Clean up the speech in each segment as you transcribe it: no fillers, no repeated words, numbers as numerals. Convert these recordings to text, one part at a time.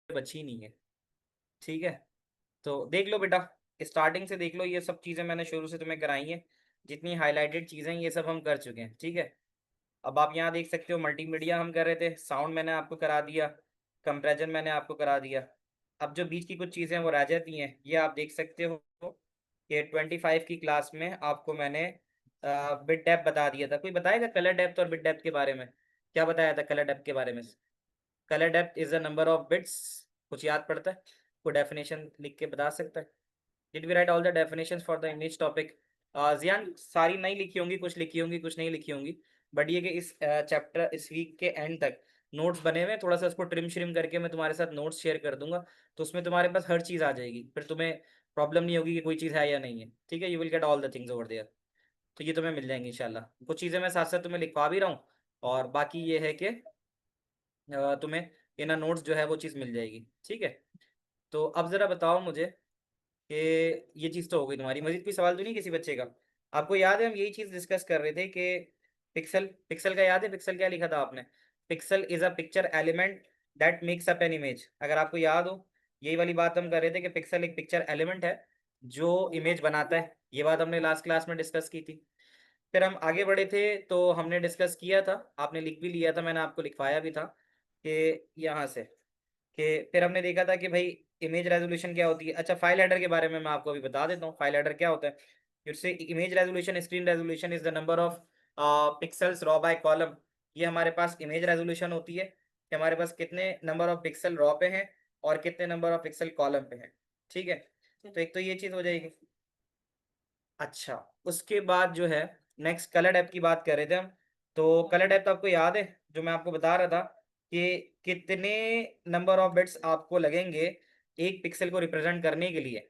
बची नहीं है। ठीक है, तो देख लो बेटा, स्टार्टिंग से देख लो, ये सब चीज़ें मैंने शुरू से तुम्हें कराई हैं, जितनी हाईलाइटेड चीज़ें ये सब हम कर चुके हैं। ठीक है, अब आप यहाँ देख सकते हो मल्टीमीडिया हम कर रहे थे, साउंड मैंने आपको करा दिया, कंप्रेजन मैंने आपको करा दिया। अब जो बीच की कुछ चीज़ें वो रह जाती हैं, ये आप देख सकते हो कि 25 की क्लास में आपको मैंने बिट डेप्थ बता दिया था। कोई बताएगा कलर डेप्थ और बिट डेप्थ के बारे में? क्या बताया था कलर डेप्थ के बारे में? Colour depth is the number of bits. कुछ याद पड़ता है? कोई डेफिनेशन लिख के बता सकता है? Did we write all the definitions for the image topic? जियान सारी नहीं लिखी होंगी, कुछ लिखी होंगी, कुछ नहीं लिखी होंगी, बट ये कि इस चैप्टर, इस वीक के एंड तक नोट्स बने हुए हैं, थोड़ा सा उसको ट्रिम श्रिम करके मैं तुम्हारे साथ नोट्स शेयर कर दूंगा, तो उसमें तुम्हारे पास हर चीज़ आ जाएगी, फिर तुम्हें प्रॉब्लम नहीं होगी कि कोई चीज़ है या नहीं है। ठीक है, you will get all the things over there. तो ये तुम्हें मिल जाएंगी इंशाल्लाह। कुछ चीज़ें मैं साथ साथ तुम्हें लिखवा भी रहा हूँ, और बाकी ये है कि तुम्हें इन नोट्स जो है वो चीज़ मिल जाएगी। ठीक है, तो अब ज़रा बताओ मुझे कि ये चीज़ तो हो गई तुम्हारी, मजीद कोई सवाल तो नहीं किसी बच्चे का? आपको याद है हम यही चीज़ डिस्कस कर रहे थे कि पिक्सल, पिक्सल का याद है? पिक्सल क्या लिखा था आपने? Pixel is a picture element that makes up an image. अगर आपको याद हो, यही वाली बात हम कर रहे थे कि पिक्सल एक पिक्चर एलिमेंट है जो इमेज बनाता है। ये बात हमने लास्ट क्लास में डिस्कस की थी। फिर हम आगे बढ़े थे तो हमने डिस्कस किया था, आपने लिख भी लिया था, मैंने आपको लिखवाया भी था कि यहाँ से, कि फिर हमने देखा था कि भाई इमेज रेजोल्यूशन क्या होती है। अच्छा, फाइल हेडर के बारे में मैं आपको अभी बता देता हूँ, फाइल हेडर क्या होता है। इससे image resolution, screen resolution is the number of pixels raw by column. ये हमारे पास इमेज रेजोल्यूशन होती है कि हमारे पास कितने नंबर ऑफ पिक्सल रॉ पे हैं और कितने नंबर ऑफ पिक्सल कॉलम पे हैं। ठीक है, तो एक तो ये चीज़ हो जाएगी। अच्छा, उसके बाद जो है नेक्स्ट कलर डेप्थ की बात कर रहे थे हम। तो कलर डेप्थ आपको याद है, जो मैं आपको बता रहा था कि कितने नंबर ऑफ बिट्स आपको लगेंगे एक पिक्सल को रिप्रेजेंट करने के लिए।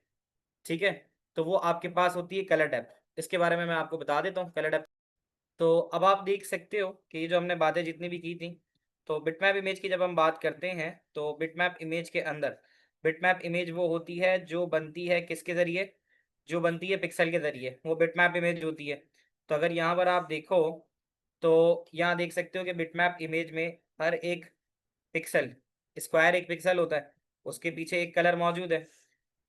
ठीक है, तो वो आपके पास होती है कलर डेप्थ। इसके बारे में मैं आपको बता देता हूँ कलर डेप्थ। तो अब आप देख सकते हो कि ये जो हमने बातें जितनी भी की थी, तो बिटमैप इमेज की जब हम बात करते हैं तो बिटमैप इमेज के अंदर, बिटमैप इमेज वो होती है जो बनती है किसके ज़रिए? जो बनती है पिक्सल के ज़रिए, वो बिटमैप इमेज होती है। तो अगर यहाँ पर आप देखो, तो यहाँ देख सकते हो कि बिटमैप इमेज में हर एक पिक्सल, स्क्वायर एक पिक्सल होता है, उसके पीछे एक कलर मौजूद है।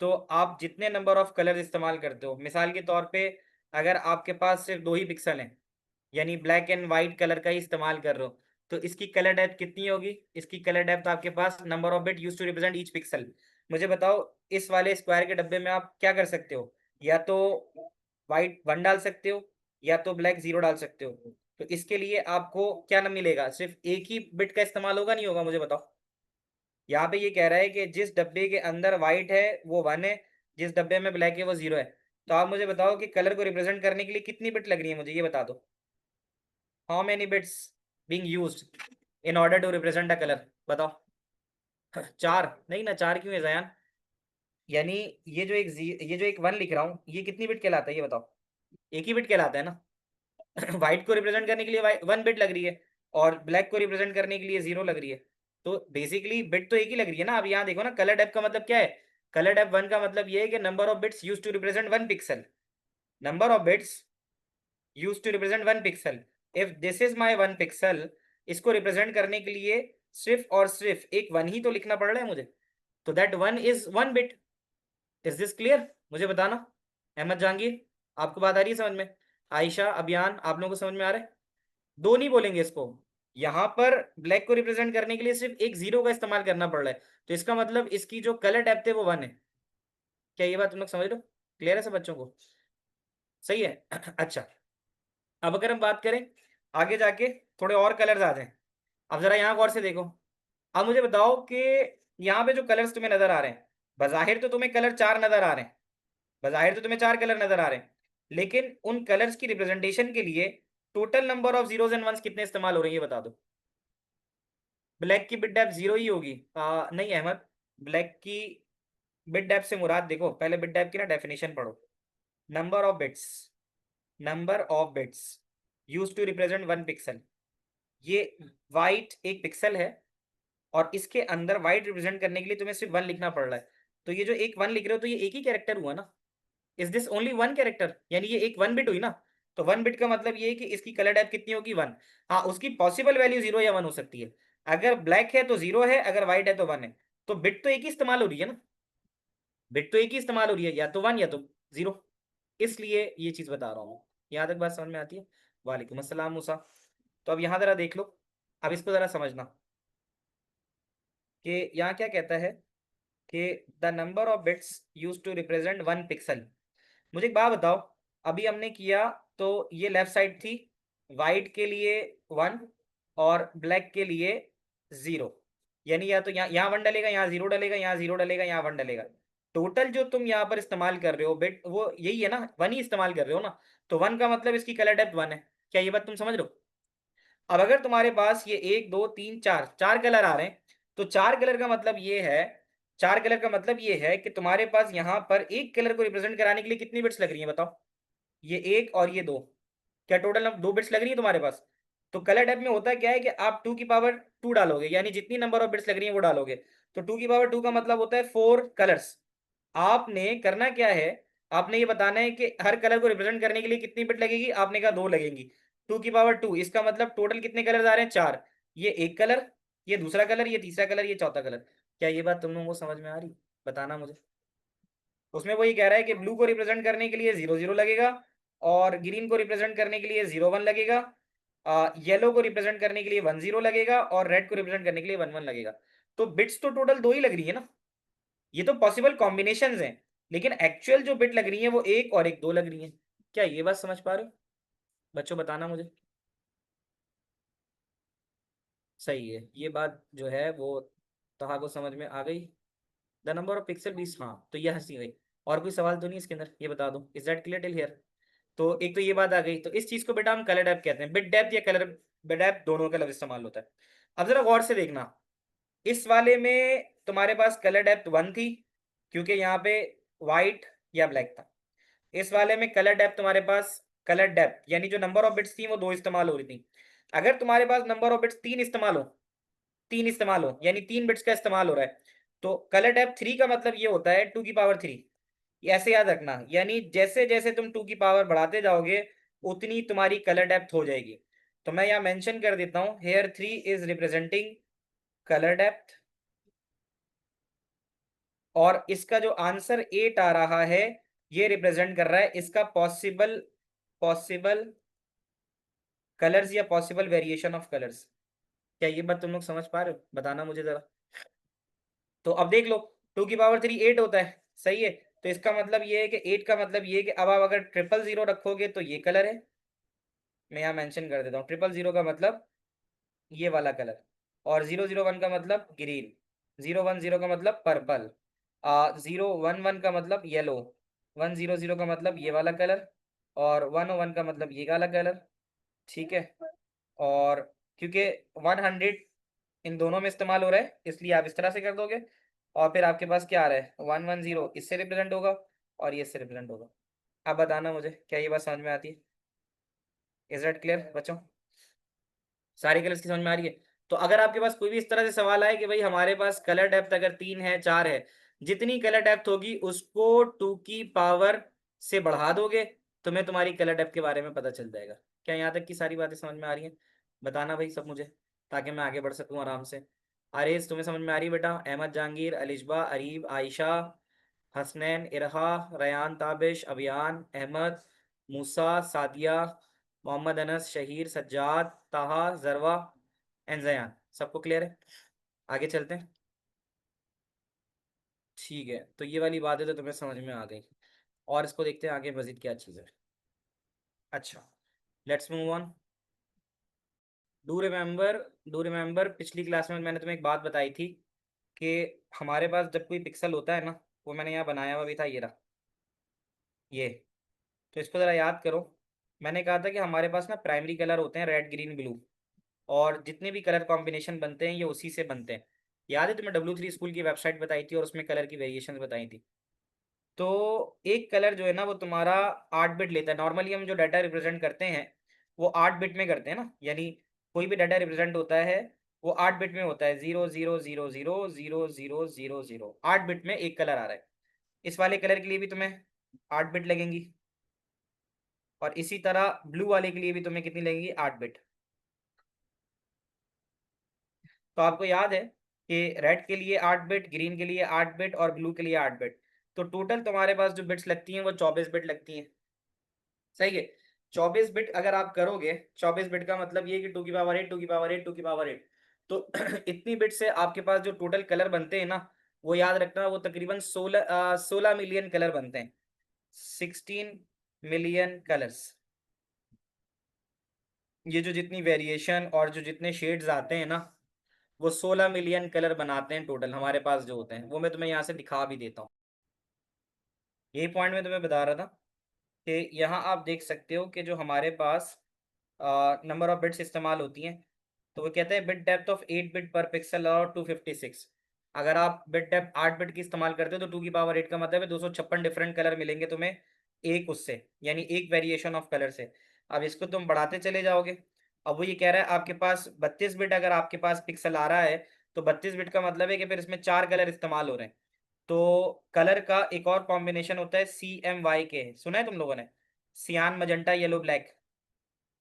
तो आप जितने नंबर ऑफ कलर इस्तेमाल करते हो, मिसाल के तौर पे अगर आपके पास सिर्फ 2 ही पिक्सल हैं, यानी ब्लैक एंड व्हाइट कलर का ही इस्तेमाल कर रहे हो, तो इसकी कलर डेप्थ कितनी होगी? इसकी कलर डेप्थ आपके पास number of bit used to represent each pixel. मुझे बताओ, इस वाले स्क्वायर के डब्बे में आप क्या कर सकते हो? या तो व्हाइट 1 डाल सकते हो, या तो ब्लैक 0 डाल सकते हो। तो इसके लिए आपको क्या न मिलेगा? सिर्फ एक ही बिट का इस्तेमाल होगा, नहीं होगा? मुझे बताओ। यहाँ पे ये कह रहा है कि जिस डब्बे के अंदर व्हाइट है वो 1 है, जिस डब्बे में ब्लैक है वो 0 है। तो आप मुझे बताओ कि कलर को रिप्रेजेंट करने के लिए कितनी बिट लग रही है, मुझे ये बता दो। How many bits being used in order to represent a colour? बताओ। 4? नहीं ना, 4 क्यों है ज़यान? यानी ये जो एक 1 लिख रहा हूँ, ये कितनी बिट कहलाता है ये बताओ? एक ही बिट कहलाता है ना? व्हाइट को रिप्रेजेंट करने के लिए 1 बिट लग रही है, और ब्लैक को रिप्रेजेंट करने के लिए 0 लग रही है। तो बेसिकली बिट तो एक ही लग रही है ना। अब यहाँ देखो ना, कलर डेप्थ का मतलब क्या है? कलर डेप्थ 1 का मतलब ये है कि number of bits used to represent 1 pixel. Number of bits used to represent 1 pixel. If this is my 1 pixel, इसको रिप्रेजेंट करने के लिए सिर्फ और सिर्फ एक 1 ही तो लिखना पड़ रहा है मुझे। तो that 1 is 1 bit. Is this clear? मुझे बताना। अहमद जहांगीर, आपको बात आ रही है समझ में? आयशा, अभियान, आप लोगों को समझ में आ रहा है? 2 नहीं बोलेंगे इसको। यहाँ पर ब्लैक को रिप्रेजेंट करने के लिए सिर्फ एक 0 का इस्तेमाल करना पड़ रहा है, तो इसका मतलब इसकी जो कलर डेप्थ है वो 1 है। क्या ये बात तुम लोग समझ लो? क्लियर है सब बच्चों को? सही है। अच्छा, अब अगर हम बात करें आगे जाके, थोड़े और कलर्स आ जाएं। अब जरा यहाँ गौर से देखो। अब मुझे बताओ कि यहाँ पे जो कलर्स तुम्हें नजर आ रहे हैं, बज़ाहिर तो तुम्हें कलर 4 नजर आ रहे हैं, बज़ाहिर तो तुम्हें 4 कलर नजर आ रहे हैं, लेकिन उन कलर्स की रिप्रेजेंटेशन के लिए total number of zeros and ones कितने इस्तेमाल हो रही है ये बता दो। ब्लैक की बिट डेप्थ 0 ही होगी। नहीं अहमद, ब्लैक की बिट डेप्थ से मुराद देखो, पहले बिट डेप्थ की ना डेफिनेशन पढ़ो। Number of bits, number of bits used to represent 1 pixel. ये वाइट एक पिक्सल है, और इसके अंदर वाइट रिप्रेजेंट करने के लिए तुम्हें सिर्फ 1 लिखना पड़ रहा है। तो ये जो एक 1 लिख रहे हो, तो ये एक ही कैरेक्टर हुआ ना? Is this only 1 character? यानी ये एक 1 बिट हुई ना? तो 1 बिट का मतलब ये है कि इसकी कलर डेप्थ कितनी होगी? 1। हाँ, उसकी पॉसिबल वैल्यू 0 या 1 हो सकती है। अगर ब्लैक है तो 0 है, अगर व्हाइट है तो 1 है। तो बिट तो एक ही इस्तेमाल हो रही है ना, बिट तो एक ही इस्तेमाल हो रही है, या तो 1 या तो 0, इसलिए ये चीज बता रहा हूँ। यहाँ तक बात समझ में आती है? वालेकुम अस्सलाम मूसा। तो अब यहाँ जरा देख लो, अब इसको जरा समझना कि यहाँ क्या कहता है कि the number of bits use to represent 1 pixel. मुझे एक बात बताओ, अभी हमने किया तो ये लेफ्ट साइड थी, वाइट के लिए 1 और ब्लैक के लिए 0, यानी या तो यहाँ यहाँ 1 डलेगा, यहाँ 0 डलेगा, यहाँ 0 डलेगा, यहाँ 1 डलेगा। टोटल जो तुम यहाँ पर इस्तेमाल कर रहे हो बिट, वो यही है ना, 1 ही इस्तेमाल कर रहे हो ना। तो 1 का मतलब इसकी कलर डेप्थ 1 है। क्या ये बात तुम समझ रहे हो? अब अगर तुम्हारे पास ये 1 2 3 4 चार कलर आ रहे हैं, तो चार कलर का मतलब ये है, चार कलर का मतलब ये है कि तुम्हारे पास यहाँ पर एक कलर को रिप्रेजेंट कराने के लिए कितनी बिट्स लग रही है बताओ? ये एक और ये दो, क्या टोटल 2 बिट्स लग रही है तुम्हारे पास? तो कलर टाइप में होता क्या है कि आप 2 की पावर 2 डालोगे, यानी जितनी नंबर ऑफ बिट्स लग रही है वो डालोगे। तो 2 की पावर 2 का मतलब होता है 4 कलर्स। आपने करना क्या है, आपने ये बताना है कि हर कलर को रिप्रेजेंट करने के लिए कितनी बिट लगेगी, आपने कहा 2 लगेंगी। 2 की पावर 2, इसका मतलब टोटल कितने कलर आ रहे हैं? 4। ये एक कलर, ये दूसरा कलर, ये तीसरा कलर, ये चौथा कलर। क्या ये बात तुम लोगों को समझ में आ रही? बताना मुझे। उसमें वही कह रहा है कि ब्लू को रिप्रेजेंट करने के लिए 0 0 लगेगा, और ग्रीन को रिप्रेजेंट करने के लिए 0 1 लगेगा, येलो को रिप्रेजेंट करने के लिए 1 0 लगेगा, और रेड को रिप्रेजेंट करने के लिए 1 1 लगेगा। तो बिट्स तो टोटल 2 ही लग रही है ना, ये तो पॉसिबल कॉम्बिनेशंस हैं, लेकिन एक्चुअल जो बिट लग रही है वो एक और एक 2 लग रही है। क्या ये बात समझ पा रहे हो बच्चों? बताना मुझे। सही है, ये बात जो है वो तहा को समझ में आ गई। द नंबर ऑफ पिक्सल 20, हाँ तो ये हंसी गई। और कोई सवाल तो नहीं इसके अंदर? ये बता दो, is that clear till here? तो एक तो ये बात आ गई, तो इस चीज को बेटा हम कलर डेप्थ कहते हैं। बिट डेप्थ या कलर डेप्थ दोनों का लफ्ज इस्तेमाल होता है। अब जरा गौर से देखना, इस वाले में तुम्हारे पास कलर डेप्थ 1 थी, क्योंकि यहाँ पे वाइट या ब्लैक था। इस वाले में कलर डेप्थ तुम्हारे पास, कलर डेप्थ यानी जो नंबर ऑफ बिट्स थी वो 2 इस्तेमाल हो रही थी। अगर तुम्हारे पास नंबर ऑफ बिट्स 3 इस्तेमाल हो, 3 इस्तेमाल हो यानी 3 बिट्स का इस्तेमाल हो रहा है, तो कलर डेप्थ 3 का मतलब ये होता है 2 की पावर 3। ऐसे याद रखना, यानी जैसे जैसे तुम 2 की पावर बढ़ाते जाओगे उतनी तुम्हारी कलर डेप्थ हो जाएगी। तो मैं यहाँ मेंशन कर देता हूँ, here 3 is representing colour depth, और इसका जो आंसर 8 आ रहा है ये रिप्रेजेंट कर रहा है इसका पॉसिबल, पॉसिबल कलर्स या पॉसिबल वेरिएशन ऑफ कलर्स। क्या ये बात तुम लोग समझ पा रहे हो? बताना मुझे जरा। तो अब देख लो, 2 की पावर 3 8 होता है, सही है। तो इसका मतलब ये है कि 8 का मतलब ये है कि अब आप अगर 0 0 0 रखोगे तो ये कलर है। मैं यहाँ मेंशन कर देता हूँ, 0 0 0 का मतलब ये वाला कलर, और 0 0 1 का मतलब ग्रीन, 0 1 0 का मतलब पर्पल, 0 1 1 का मतलब येलो, 1 0 0 का मतलब ये वाला कलर, और 1 1 का मतलब ये वाला कलर। ठीक है, और क्योंकि 100 इन दोनों में इस्तेमाल हो रहा है इसलिए आप इस तरह से कर दोगे, और फिर आपके पास क्या आ रहा है? 1 1 0 इससे रिप्रेजेंट होगा, और ये इससे रिप्रेजेंट होगा। अब बताना मुझे, क्या ये बात समझ में आती है? इज दैट क्लियर बच्चों? सारी कलर्स की समझ में आ रही है? तो अगर आपके पास कोई भी इस तरह से सवाल आए कि भाई हमारे पास कलर डेप्थ अगर 3 है 4 है, जितनी कलर डेप्थ होगी उसको 2 की पावर से बढ़ा दोगे, तुम्हें तुम्हारी कलर डेप्थ के बारे में पता चल जाएगा। क्या यहाँ तक की सारी बातें समझ में आ रही हैं? बताना भाई सब मुझे, ताकि मैं आगे बढ़ सकूँ आराम से। आरेज तुम्हें समझ में आ रही है बेटा? अहमद जहांगीर, अलिशबा, अरीब, आयशा, हसनैन, इरहा, रयान, ताबिश, अबियान, अहमद, मूसा, सादिया, मोहम्मद अनस, शहीर, सज्जाद, ताहा, जरवा एंड जयान, सबको क्लियर है? आगे चलते हैं। ठीक है, तो ये वाली बातें तो तुम्हें समझ में आ गई, और इसको देखते हैं आगे मजीद क्या चीज़ है। अच्छा, let's move on. Do remember पिछली क्लास में मैंने तुम्हें एक बात बताई थी कि हमारे पास जब कोई पिक्सल होता है ना, वो मैंने यहाँ बनाया हुआ भी था, ये रहा, ये। तो इसको ज़रा याद करो। मैंने कहा था कि हमारे पास ना प्राइमरी कलर होते हैं रेड ग्रीन ब्लू, और जितने भी कलर कॉम्बिनेशन बनते हैं ये उसी से बनते हैं। याद है तुम्हें W3 स्कूल की वेबसाइट बताई थी और उसमें कलर की वेरिएशन बताई थी? तो एक कलर जो है ना वो तुम्हारा 8 बिट लेता है। नॉर्मली हम जो डाटा रिप्रेजेंट करते हैं वो 8 बिट में करते हैं ना, यानी कोई भी डाटा रिप्रेजेंट होता है वो 8 बिट में होता है, 0 0 0 0 0 0 0 0 8 बिट में एक कलर आ रहा है। इस वाले कलर के लिए भी तुम्हें 8 बिट लगेंगी, और इसी तरह ब्लू वाले के लिए भी तुम्हें कितनी लगेंगी? 8 बिट। तो आपको याद है कि रेड के लिए 8 बिट, ग्रीन के लिए 8 बिट और ब्लू के लिए 8 बिट। तो टोटल तुम्हारे पास जो बिट्स लगती हैं वो 24 बिट लगती हैं। सही है। 24 बिट अगर आप करोगे, 24 बिट का मतलब ये कि 2 की पावर 8, 2 की पावर 8, 2 की पावर 8। तो इतनी बिट से आपके पास जो टोटल कलर बनते हैं ना, वो याद रखना, वो तकरीबन 16 मिलियन कलर बनते हैं। 16 मिलियन कलर्स। ये जो जितनी वेरिएशन और जो जितने शेड्स आते हैं ना, वो 16 मिलियन कलर बनाते हैं टोटल हमारे पास जो होते हैं। वो मैं तुम्हें यहाँ से दिखा भी देता हूँ। यही पॉइंट मैं तुम्हें बता रहा था कि यहाँ आप देख सकते हो कि जो हमारे पास नंबर ऑफ बिट्स इस्तेमाल होती हैं, तो वो कहते हैं बिट डेप्थ ऑफ 8 बिट पर पिक्सल और 256। अगर आप बिट डेप्थ 8 बिट की इस्तेमाल करते हो तो 2 की पावर 8 का मतलब है 256 डिफरेंट कलर मिलेंगे तुम्हें एक उससे, यानी एक वेरिएशन ऑफ कलर से। अब इसको तुम बढ़ाते चले जाओगे। अब वो ये कह रहा है आपके पास 32 बिट अगर आपके पास पिक्सल आ रहा है, तो 32 बिट का मतलब है कि फिर इसमें 4 कलर इस्तेमाल हो रहे हैं। तो कलर का एक और कॉम्बिनेशन होता है CMYK, सुना है तुम लोगों ने? सियान, मजेंटा, येलो, ब्लैक।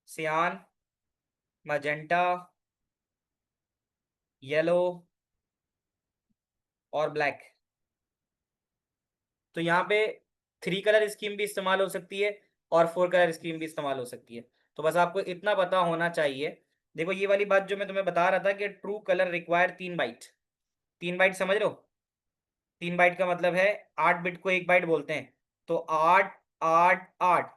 सियान, मजेंटा, येलो और ब्लैक। तो यहाँ पे 3 कलर स्कीम भी इस्तेमाल हो सकती है और 4 कलर स्कीम भी इस्तेमाल हो सकती है। तो बस आपको इतना पता होना चाहिए। देखो ये वाली बात जो मैं तुम्हें बता रहा था कि true colour require 3 byte. 3 byte समझ रहे हो? 3 बाइट का मतलब है 8 बिट को 1 बाइट बोलते हैं। तो 8 8 8,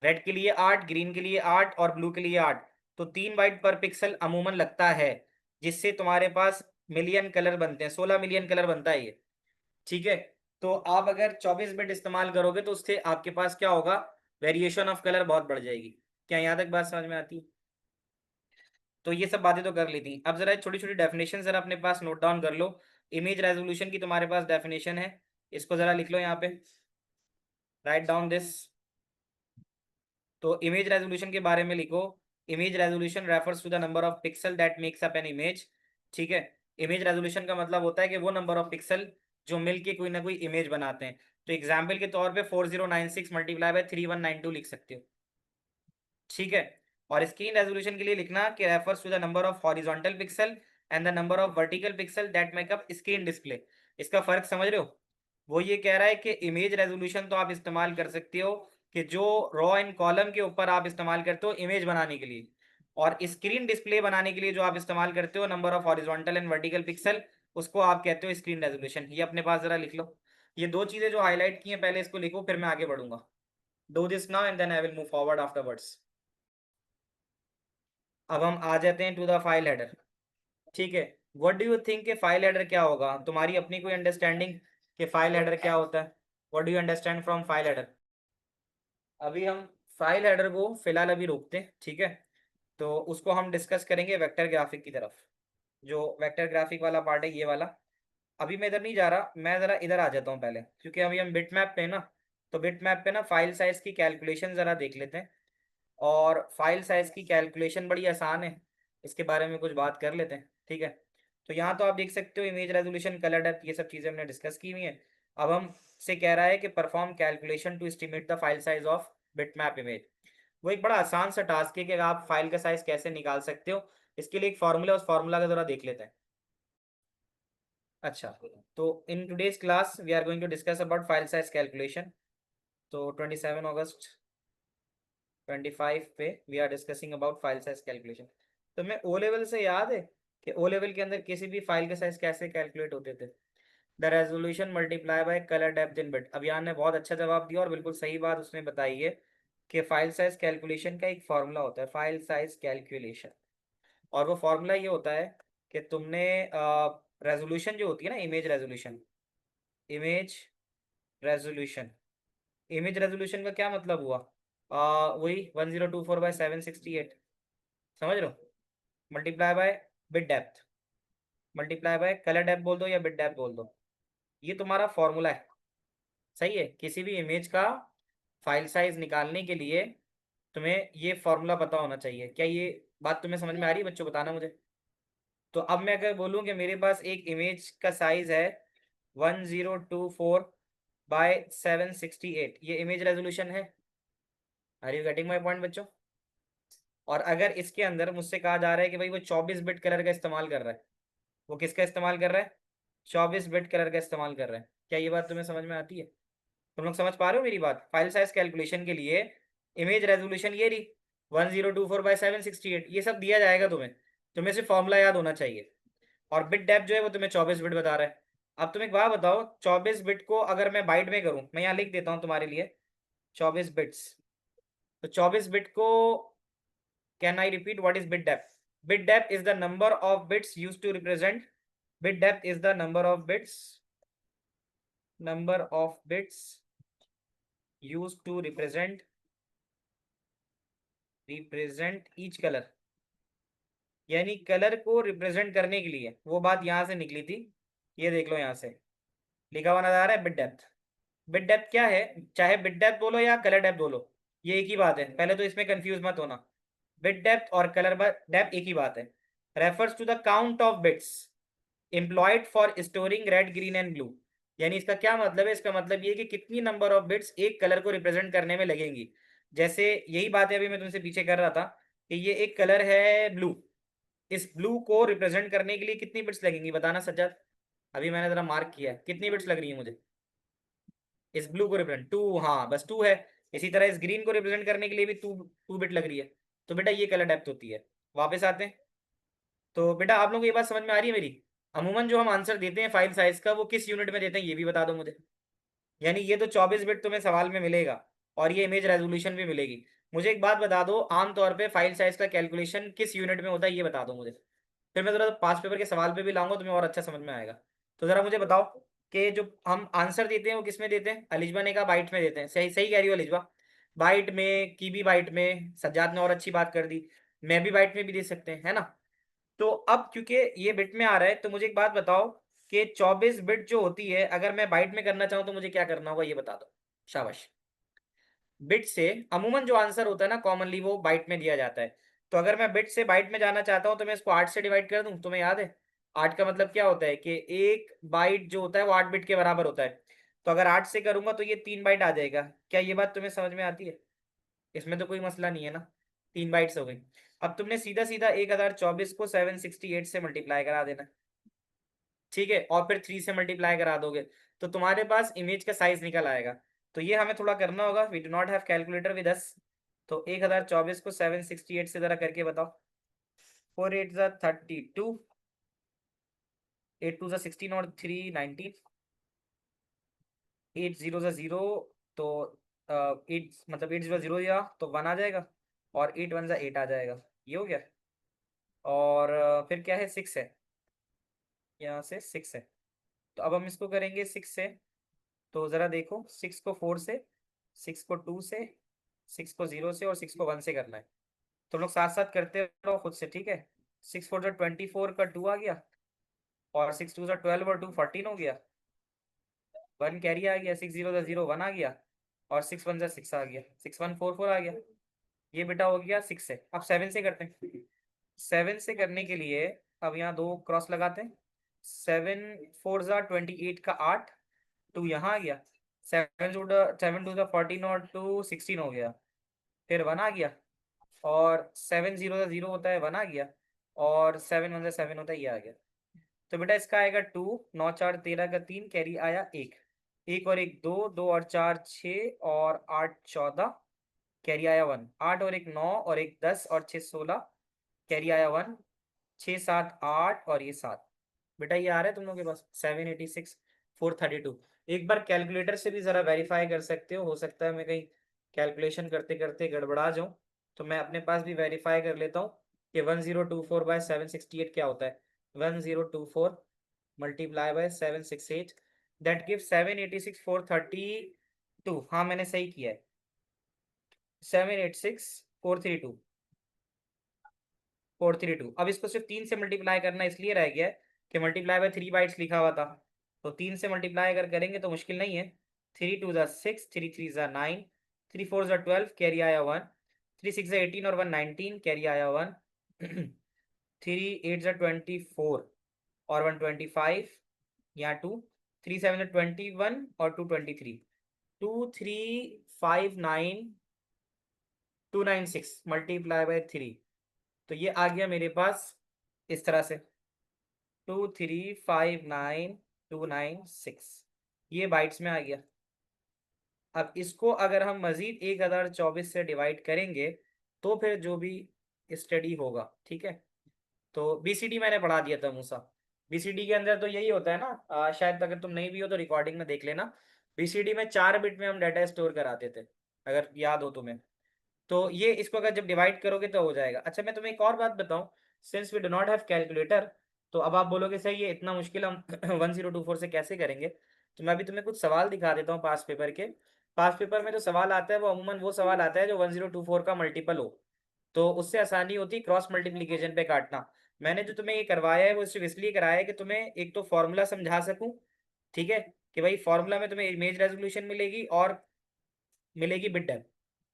रेड के लिए 8, ग्रीन के लिए 8 और ब्लू के लिए 8। तो 3 बाइट पर पिक्सल अमूमन लगता है, जिससे तुम्हारे पास मिलियन कलर बनते हैं। 16 मिलियन कलर बनता है ये। ठीक है। तो आप अगर 24 बिट इस्तेमाल करोगे तो उससे आपके पास क्या होगा, वेरिएशन ऑफ कलर बहुत बढ़ जाएगी। क्या यहाँ तक बात समझ में आती है? तो ये सब बातें तो कर ली थी। अब जरा छोटी छोटी डेफिनेशन जरा अपने पास नोट डाउन कर लो। इमेज रेजोल्यूशन की तुम्हारे पास डेफिनेशन है, इसको जरा लिख लो यहाँ पे, राइट डाउन दिस। तो इमेज रेजोल्यूशन के बारे में लिखो। Image resolution refers to the number of pixel that makes up an image. ठीक है। इमेज रेजोल्यूशन का मतलब होता है कि वो नंबर ऑफ पिक्सल जो मिलके कोई ना कोई इमेज बनाते हैं। तो एग्जाम्पल के तौर पे 4096 मल्टीप्लाई बाय 3192 लिख सकते हो। ठीक है। और स्क्रीन रेजोल्यूशन के लिए लिखना कि refers to the number of horizontal pixel and the number of vertical pixel that make up screen display. इसका फर्क समझ रहे हो? वो ये कह रहा है कि इमेज रेजोल्यूशन तो आप इस्तेमाल कर सकते हो कि जो रॉ एंड कॉलम के ऊपर आप इस्तेमाल करते हो इमेज बनाने के लिए, और स्क्रीन डिस्प्ले बनाने के लिए जो आप इस्तेमाल करते हो number of horizontal and vertical pixel, उसको आप कहते हो स्क्रीन रेजोल्यूशन। ये अपने पास जरा लिख लो। ये दो चीजें जो हाईलाइट की हैं पहले इसको लिखो, फिर मैं आगे बढ़ूंगा। Do this now and then I will move forward afterwards. अब हम आ जाते हैं टू द फाइल हेडर। ठीक है। व्हाट डू यू थिंक कि फाइल हेडर क्या होगा? तुम्हारी अपनी कोई अंडरस्टैंडिंग कि फाइल हेडर क्या होता है? What do you understand from file header? अभी हम फाइल हेडर को फिलहाल अभी रोकते हैं, ठीक है। तो उसको हम डिस्कस करेंगे वेक्टर ग्राफिक की तरफ। जो वेक्टर ग्राफिक वाला पार्ट है ये वाला। अभी मैं इधर नहीं जा रहा, मैं ज़रा इधर आ जाता हूँ पहले, क्योंकि अभी हम बिट मैप पे हैं ना। तो बिट मैप पे ना फाइल साइज़ की कैलकुलेशन ज़रा देख लेते हैं। और फाइल साइज़ की कैलकुलेशन बड़ी आसान है, इसके बारे में कुछ बात कर लेते हैं, ठीक है। तो यहाँ तो आप देख सकते हो इमेज रेजोल्यूशन, कलर डेप्थ, ये सब चीज़ें हमने डिस्कस की हुई हैं। अब हम से कह रहा है कि perform calculation to estimate the file size of bitmap image. वो एक बड़ा आसान सा टास्क है कि आप फाइल का साइज कैसे निकाल सकते हो। इसके लिए एक फार्मूला, उस फार्मूला का जरा देख लेते हैं। अच्छा, तो in today's class we are going to discuss about file size calculation. तो 27 अगस्त 25 पे we are discussing about file size calculation. तो मैं ओ लेवल से याद है कि ओ लेवल के अंदर किसी भी फाइल के साइज कैसे कैलकुलेट होते थे। The resolution multiply by colour depth in bit. अभियान ने बहुत अच्छा जवाब दिया और बिल्कुल सही बात उसने बताई है कि फाइल साइज कैलकुलेशन का एक फार्मूला होता है, फाइल साइज कैलकुलेशन। और वो फार्मूला ये होता है कि तुमने रेजोल्यूशन जो होती है ना, image resolution, image resolution, image resolution का क्या मतलब हुआ? वही 1024/768, समझ लो, multiply by bit depth, multiply by colour depth बोल दो या बिट डेप्थ बोल दो। ये तुम्हारा फॉर्मूला है। सही है। किसी भी इमेज का फाइल साइज निकालने के लिए तुम्हें ये फॉर्मूला पता होना चाहिए। क्या ये बात तुम्हें समझ में आ रही है बच्चों? बताना मुझे। तो अब मैं अगर बोलूँ कि मेरे पास एक इमेज का साइज है 1024/768, ये इमेज रेजोल्यूशन है। Are you getting my point बच्चों? और अगर इसके अंदर मुझसे कहा जा रहा है कि भाई वो 24 बिट कलर का इस्तेमाल कर रहा है, वो किसका इस्तेमाल कर रहा है? 24 बिट कलर का इस्तेमाल कर रहा है। क्या ये बात तुम्हें समझ में आती है? तुम लोग समझ पा रहे हो मेरी बात? फाइल साइज कैलकुलेशन के लिए इमेज रेजोल्यूशन ये रही 1024 बाई 768, ये सब दिया जाएगा तुम्हें। तुम्हें सिर्फ फॉर्मूला याद होना चाहिए। और बिट डेप्थ जो है वो तुम्हें 24 बिट बता रहा है। अब तुम एक बात बताओ, 24 बिट को अगर मैं बाइट में करूं, मैं यहाँ लिख देता हूँ तुम्हारे लिए 24 बिट्स। तो 24 बिट को can I repeat what is bit depth? Bit depth is the number of bits use to represent, bit depth is the number of bits used to represent each colour. यानी colour को represent करने के लिए वो बात यहाँ से निकली थी। ये देख लो यहाँ से लिखा हुआ नजर आ रहा है बिट डेप्थ। बिट डेप्थ क्या है? चाहे बिट डेप्थ बोलो या कलर डेप्थ बोलो, ये एक ही बात है, पहले तो इसमें कंफ्यूज मत होना। बिट डेप्थ और कलर डेप्थ एक ही बात है। Refers to the count of bits employed for storing red green and blue. यानी इसका क्या मतलब है? इसका मतलब ये है कि कितनी नंबर ऑफ बिट्स एक कलर को रिप्रेजेंट करने में लगेंगी। जैसे यही बात है अभी मैं तुमसे पीछे कर रहा था कि ये एक कलर है ब्लू, इस ब्लू को रिप्रेजेंट करने के लिए कितनी बिट्स लगेंगी बताना सज्जाद? अभी मैंने जरा मार्क किया है, कितनी बिट्स लग रही है मुझे इस ब्लू को रिप्रेजेंट? टू, हाँ बस टू है। इसी तरह इस ग्रीन को रिप्रेजेंट करने के लिए भी टू टू बिट लग रही है। तो बेटा ये कलर डेप्थ होती है। वापस आते हैं। तो बेटा आप लोगों को ये बात समझ में आ रही है मेरी? अमूमन जो हम आंसर देते हैं फाइल साइज का वो किस यूनिट में देते हैं ये भी बता दो मुझे। यानी ये तो 24 बिट तुम्हें सवाल में मिलेगा और ये इमेज रेजोल्यूशन भी मिलेगी। मुझे एक बात बता दो, आमतौर पे फाइल साइज का कैलकुलेशन किस यूनिट में होता है ये बता दो मुझे। फिर मैं जरा पास पेपर के सवाल पे भी लाऊंगा, तुम्हें और अच्छा समझ में आएगा। तो जरा मुझे बताओ कि जो हम आंसर देते हैं वो किस में देते हैं? अलिजबा ने कहा बाइट में देते हैं। सही सही कह रही हो अलिजबा। बाइट में, की भी बाइट में, सज्जाद ने और अच्छी बात कर दी, मैं भी बाइट में भी दे सकते हैं, है ना? तो अब क्योंकि ये बिट में आ रहा है तो मुझे एक बात बताओ कि 24 बिट जो होती है अगर मैं बाइट में करना चाहूँ तो मुझे क्या करना होगा ये बता दो। शाबाश। बिट से अमूमन जो आंसर होता है ना कॉमनली वो बाइट में दिया जाता है। तो अगर मैं बिट से बाइट में जाना चाहता हूँ तो मैं इसको 8 से डिवाइड कर दूं। तुम्हें याद है 8 का मतलब क्या होता है? कि एक बाइट जो होता है वो 8 बिट के बराबर होता है। तो अगर 8 से करूंगा तो ये 3 बाइट आ जाएगा। क्या ये बात तुम्हें समझ में आती है? इसमें तो कोई मसला नहीं है ना, 3 बाइट्स हो गई। अब तुमने सीधा सीधा 1024 को 768 से मल्टीप्लाई करा देना, ठीक है, और फिर 3 से मल्टीप्लाई करा दोगे तो तुम्हारे पास इमेज का साइज निकल आएगा। तो ये हमें थोड़ा करना होगा, we do not have calculator with us. तो 1024 को 768 से जरा करके बताओ। 4 8 32, 8 2 16 और 3 19, 8 0 0, तो 8 मतलब 8 0 0 या तो 1 आ जाएगा, और 8 1 8 आ जाएगा। ये हो गया। और फिर क्या है, 6 है, यहाँ से 6 है। तो अब हम इसको करेंगे 6 से। तो ज़रा देखो, 6 को 4 से, 6 को 2 से, 6 को 0 से और 6 को 1 से करना है। तुम लोग साथ साथ करते रहो खुद से, ठीक है? 6 4 24 का 2 आ गया, और 6 2 12 और 2 14 हो गया। 1 कैरी आ गया, 6 0 0 1 आ गया, और 6 1 6 आ गया, 6 1 4 4 आ गया। ये बेटा हो गया 6 से। अब 7 से करते हैं। 7 से करने के लिए अब यहाँ दो क्रॉस लगाते हैं। 7 4 28 का 8, 2 यहाँ आ गया। 7 2 14 और 2 16 हो गया। फिर 1 आ गया, और 7 0 0 होता है, 1 आ गया, और 7 1 7 होता है, ये आ गया। तो बेटा इसका आएगा 2, 9 4 13 का 3 कैरी आया 1, 1 और 1 2, 2 और 4 6 और 8 14 कैरी आया 1, 8 और 1 9 और 1 10 और 6 16 कैरी आया 1, 6 7 8 और ये 7। बेटा ये आ रहा है तुम लोगों के पास 786 432। एक बार कैलकुलेटर से भी ज़रा वेरीफाई कर सकते हो सकता है मैं कहीं कैलकुलेशन करते करते गड़बड़ा जाऊं। तो मैं अपने पास भी वेरीफाई कर लेता हूँ कि 1024/768 क्या होता है। 1024 मल्टीप्लाई बाय 768, दैट गिव 786 432। हाँ मैंने सही किया है, 786 432। 432। अब इसको सिर्फ 3 से मल्टीप्लाई करना इसलिए रह गया है कि मल्टीप्लाई बाय 3 बाइट्स लिखा हुआ था। तो 3 से मल्टीप्लाई अगर करेंगे तो मुश्किल नहीं है। 3 2 6, 3 3 9, 3 4 12 कैरी आया 1, 3 6 18 और 1 19 कैरी आया 1, 3 8 24 और 1 25, यहाँ 2, 3 7 21 और 2 23, 2 3 5 9 2 9 6 मल्टीप्लाई बाय 3। तो ये आ गया मेरे पास इस तरह से। 2359296 ये बाइट्स में आ गया। अब इसको अगर हम मजीद 1024 से डिवाइड करेंगे तो फिर जो भी स्टडी होगा, ठीक है। तो बीसीडी मैंने पढ़ा दिया था मूसा। बीसीडी के अंदर तो यही होता है ना, शायद अगर तुम नहीं भी हो तो रिकॉर्डिंग में देख लेना। बीसीडी में 4 बिट में हम डाटा स्टोर कराते थे, अगर याद हो तुम्हें। तो ये इसको अगर जब डिवाइड करोगे तो हो जाएगा। अच्छा मैं तुम्हें एक और बात बताऊं, since we do not have calculator, तो अब आप बोलोगे सर ये इतना मुश्किल हम 1024 से कैसे करेंगे। तो मैं अभी तुम्हें कुछ सवाल दिखा देता हूँ पास पेपर के। पास पेपर में जो सवाल आता है वो अमूमन वो सवाल आता है जो 1024 का मल्टीपल हो, तो उससे आसानी होती है क्रॉस मल्टीप्लीकेशन पे काटना। मैंने जो तुम्हें ये करवाया है वो सिर्फ इसलिए कराया है कि तुम्हें एक तो फॉर्मूला समझा सकूं, ठीक है, कि भाई फॉर्मूला में तुम्हें इमेज रेजोल्यूशन मिलेगी और मिलेगी बिट डेप्थ।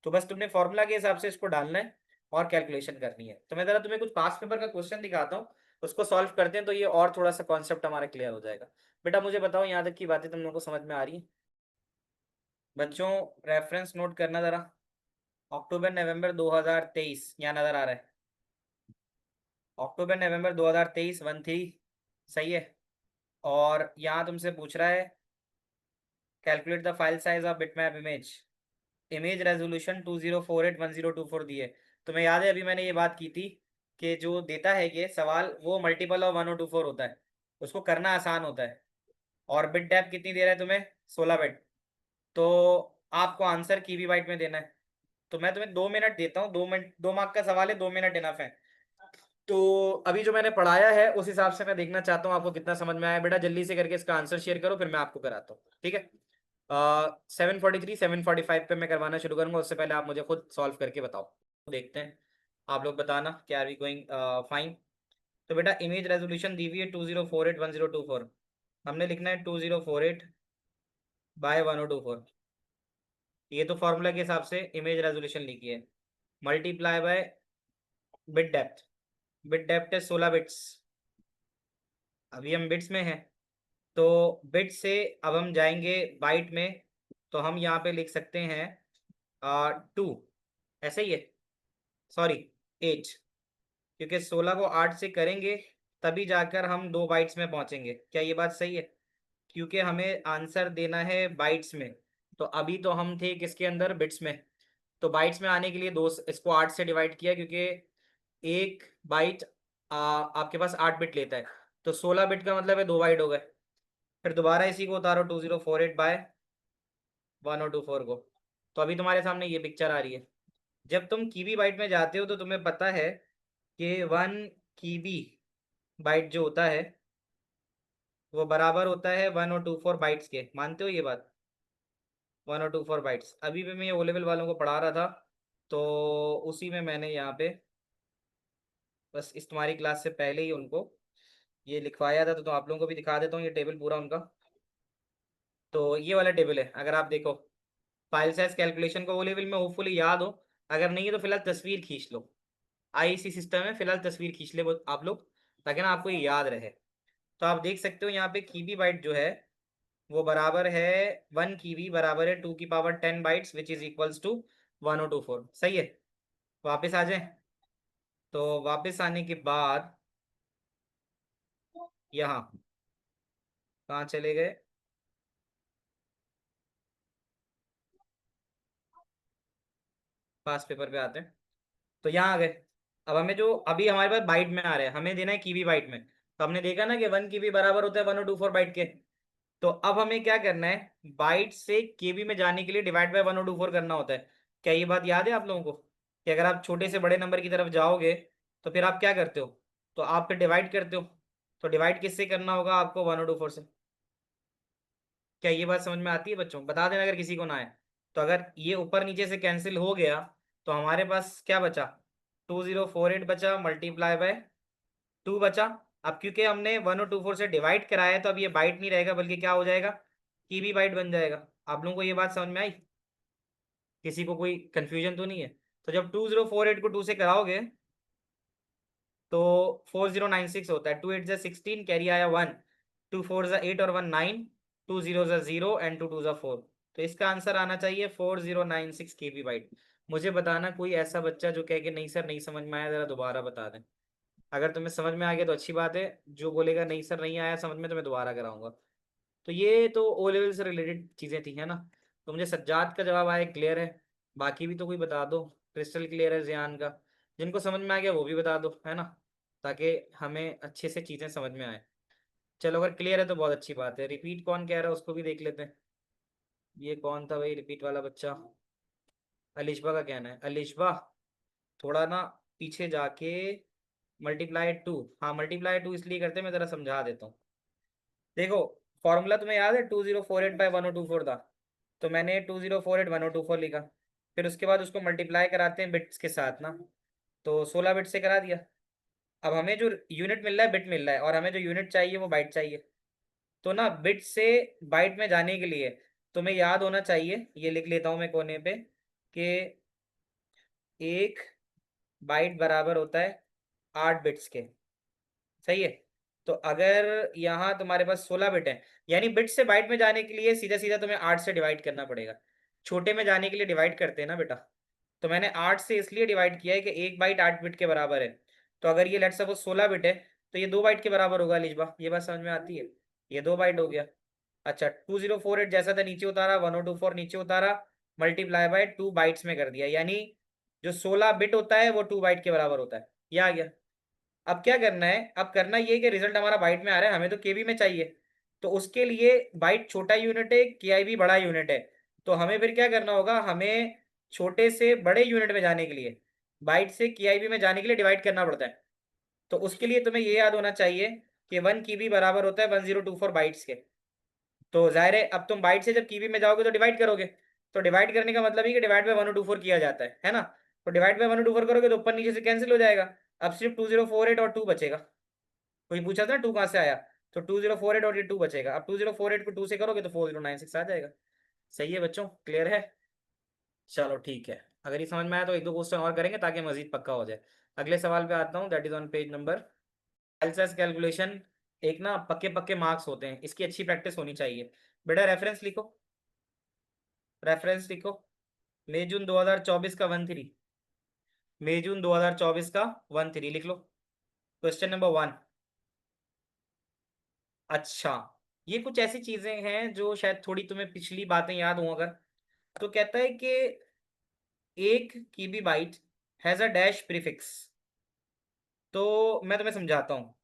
तो बस तुमने फॉर्मूला के हिसाब से इसको डालना है और कैलकुलेशन करनी है। तो मैं जरा तुम्हें कुछ पास पेपर का क्वेश्चन दिखाता हूँ, उसको सॉल्व करते हैं तो ये और थोड़ा सा कॉन्सेप्ट हमारा क्लियर हो जाएगा। बेटा मुझे बताओ यहाँ तक की बातें तुम लोगों को समझ में आ रही हैं? बच्चों रेफरेंस नोट करना जरा। अक्टूबर नवंबर 2023 यहाँ नजर आ रहा है। अक्टूबर नवंबर 2023 13 सही है। और यहाँ तुमसे पूछ रहा है calculate the file size of bitmap image. Image resolution 2048 1024 दी है। तुम्हें याद है अभी मैंने ये बात की थी कि जो देता है ये सवाल वो मल्टीपल ऑफ 1024 होता है, उसको करना आसान होता है। और बिट डेप्थ कितनी दे रहा है तुम्हें? 16 बिट। तो आपको आंसर की भी बाइट में देना है। तो मैं तुम्हें 2 मिनट देता हूँ, 2 मिनट, 2 मार्क का सवाल है, 2 मिनट इनफ है। तो अभी जो मैंने पढ़ाया है उस हिसाब से मैं देखना चाहता हूँ आपको कितना समझ में आया। बेटा जल्दी से करके इसका आंसर शेयर करो फिर मैं आपको कराता हूँ, ठीक है। 743 745 पे मैं करवाना शुरू करूंगा, उससे पहले आप मुझे खुद सॉल्व करके बताओ। देखते हैं, आप लोग बताना क्या आर वी गोइंग फाइन। तो बेटा इमेज रेजोल्यूशन दी हुई है 2048 1024। हमने लिखना है 2048/1024। ये तो फॉर्मूला के हिसाब से इमेज रेजोल्यूशन लिखी है, multiply by bit depth. Bit depth है 16 बिट्स, अभी हम बिट्स में हैं। तो बिट से अब हम जाएंगे बाइट में, तो हम यहाँ पे लिख सकते हैं 2, ऐसे ही है, सॉरी 8, क्योंकि 16 को 8 से करेंगे तभी जाकर हम 2 बाइट्स में पहुंचेंगे। क्या ये बात सही है? क्योंकि हमें आंसर देना है बाइट्स में, तो अभी तो हम थे किसके अंदर? बिट्स में। तो बाइट्स में आने के लिए दो, इसको 8 से डिवाइड किया क्योंकि एक बाइट आपके पास 8 बिट लेता है। तो 16 बिट का मतलब है 2 बाइट हो गए। फिर दोबारा इसी को उतारो 2048/1024 को, तो अभी तुम्हारे सामने ये पिक्चर आ रही है। जब तुम कीबी बाइट में जाते हो तो तुम्हें पता है कि 1 कीबी बाइट जो होता है वो बराबर होता है 1024 बाइट्स के। मानते हो ये बात? 1024 बाइट्स। अभी भी मैं ये ओ लेवल वालों को पढ़ा रहा था, तो उसी में मैंने यहाँ पे बस इस तुम्हारी क्लास से पहले ही उनको ये लिखवाया था। तो आप लोगों को भी दिखा देता हूँ ये टेबल पूरा उनका। तो ये वाला टेबल है, अगर आप देखो फाइल साइज कैलकुलेशन को ओ लेवल में होपफुली याद हो, अगर नहीं है तो फिलहाल तस्वीर खींच लो। आईसी सिस्टम में फिलहाल तस्वीर खींच ले आप लोग, ताकि ना आपको ये याद रहे। तो आप देख सकते हो यहाँ पे कीबी बाइट जो है वो बराबर है 1 कीबी बराबर है 2 की power 10 bytes which is equals to 1024। सही है। वापस आ जाए, तो वापस आने के बाद यहाँ कहाँ चले गए? पास पेपर पे आते हैं, तो यहाँ आ गए। अब हमें जो अभी हमारे पास बाइट में आ रहा है हमें देना है कीबी बाइट में। तो हमने देखा ना कि 1 कीबी बराबर होता है 1024 बाइट के। तो अब हमें क्या करना है, बाइट से केबी में जाने के लिए डिवाइड बाय 1024 करना होता है। क्या ये बात याद है आप लोगों को कि अगर आप छोटे से बड़े नंबर की तरफ जाओगे तो फिर आप क्या करते हो? तो आप फिर डिवाइड करते हो। तो डिवाइड किससे करना होगा आपको? 1024 से। क्या ये बात समझ में आती है बच्चों? बता देना अगर किसी को ना आए। तो अगर ये ऊपर नीचे से कैंसिल हो गया तो हमारे पास क्या बचा? 2048 बचा मल्टीप्लाई बाय 2 बचा। अब क्योंकि हमने 1024 से डिवाइड कराया है तो अब ये बाइट नहीं रहेगा बल्कि क्या हो जाएगा? की भी बाइट बन जाएगा। आप लोगों को ये बात समझ में आई? किसी को कोई कंफ्यूजन तो नहीं है? तो जब 2048 को 2 से कराओगे तो 4096 होता है। 2 8 16 कैरी आया 1, 2 4 8 और 1 9, 2 0 0 एंड 2 2 4। तो इसका आंसर आना चाहिए 4096 KB बाइट। मुझे बताना कोई ऐसा बच्चा जो कहे कि नहीं सर नहीं समझ में आया, जरा दोबारा बता दें। अगर तुम्हें समझ में आ गया तो अच्छी बात है, जो बोलेगा नहीं सर नहीं आया समझ में तो मैं दोबारा कराऊंगा। तो ये तो ओ लेवल से रिलेटेड चीजें थी, है ना। तो मुझे सज्जाद का जवाब आया क्लियर है। बाकी भी तो कोई बता दो। क्रिस्टल क्लियर है जियान का। जिनको समझ में आ गया वो भी बता दो, है ना, ताकि हमें अच्छे से चीजें समझ में आए। चलो अगर क्लियर है तो बहुत अच्छी बात है। रिपीट कौन कह रहा है उसको भी देख लेते हैं। ये कौन था भाई रिपीट वाला बच्चा? अलिशबा का कहना है। अलिशबा थोड़ा ना पीछे जाके मल्टीप्लाई टू। हाँ मल्टीप्लाई टू इसलिए करते हैं, मैं जरा समझा देता हूँ। देखो फॉर्मूला तुम्हें याद है 2048 बाई 1024 था। तो मैंने 2048 1024 लिखा। फिर उसके बाद उसको मल्टीप्लाई कराते हैं बिट्स के साथ ना। तो 16 बिट से करा दिया। अब हमें जो यूनिट मिल रहा है बिट मिल रहा है, और हमें जो यूनिट चाहिए वो बाइट चाहिए। तो ना बिट से बाइट में जाने के लिए तुम्हें याद होना चाहिए, ये लिख लेता हूँ मैं कोने पे, कि एक बाइट बराबर होता है 8 बिट्स के। सही है। तो अगर यहाँ तुम्हारे पास 16 बिट है, यानी बिट से बाइट में जाने के लिए सीधा सीधा तुम्हें 8 से डिवाइड करना पड़ेगा। छोटे में जाने के लिए डिवाइड करते हैं ना बेटा। तो मैंने 8 से इसलिए डिवाइड किया है कि एक बाइट 8 बिट के बराबर है। तो अगर ये लेट्स सपोज 16 बिट है, तो ये 2 बाइट के बराबर होगा लिजबा। ये बात समझ में आती है? ये 2 बाइट हो गया। अच्छा 2048 जैसा था नीचे उतारा, 1024 नीचे उतारा, मल्टीप्लाई बाय 2 बाइट्स में कर दिया, यानी जो 16 बिट होता है वो 2 बाइट के बराबर होता है। ये आ गया। अब क्या करना है? अब करना ये कि रिजल्ट हमारा बाइट में आ रहा है, हमें तो केबी में चाहिए। तो उसके लिए बाइट छोटा यूनिट है, केआईबी बड़ा यूनिट है। तो हमें फिर क्या करना होगा? हमें छोटे से बड़े यूनिट में जाने के लिए बाइट से केआईबी में जाने के लिए डिवाइड करना पड़ता है। तो उसके लिए तुम्हें ये याद होना चाहिए कि 1 KB बराबर होता है 1024 बाइट्स के। तो जाहिर है अब तुम बाइट से जब कीबी में जाओगे तो डिवाइड करोगे। तो डिवाइड करने का मतलब ही कि डिवाइड बाय 1024 किया जाता है ना। तो डिवाइड बाय 1024 करोगे तो ऊपर नीचे से कैंसिल हो जाएगा। अब सिर्फ 2048 और 2 बचेगा। कोई पूछा था 2 कहाँ से आया? तो 2048 और ये 2 बचेगा। अब 2048 को 2 से करोगे तो 4096 आ जाएगा। सही है बच्चों, क्लियर है? चलो ठीक है। अगर ये समझ में आया तो एक दो क्वेश्चन और करेंगे ताकि मजीद पक्का हो जाए। अगले सवाल पे आता हूँ, that is on page number. LCS calculation एक ना पक्के पक्के मार्क्स होते हैं, इसकी अच्छी प्रैक्टिस होनी चाहिए। बेटा रेफरेंस लिखो। रेफरेंस लिखो। मई जून 2024 का 1-3। मई जून 2024 का 1-3 लिख लो। Question number 1। अच्छा, ये कुछ ऐसी चीजें हैं जो शायद थोड़ी तुम्हें पिछली बातें याद हो अगर। तो कहता है कि एक kibibyte has a dash prefix. तो मैं तुम्हें समझाता हूँ।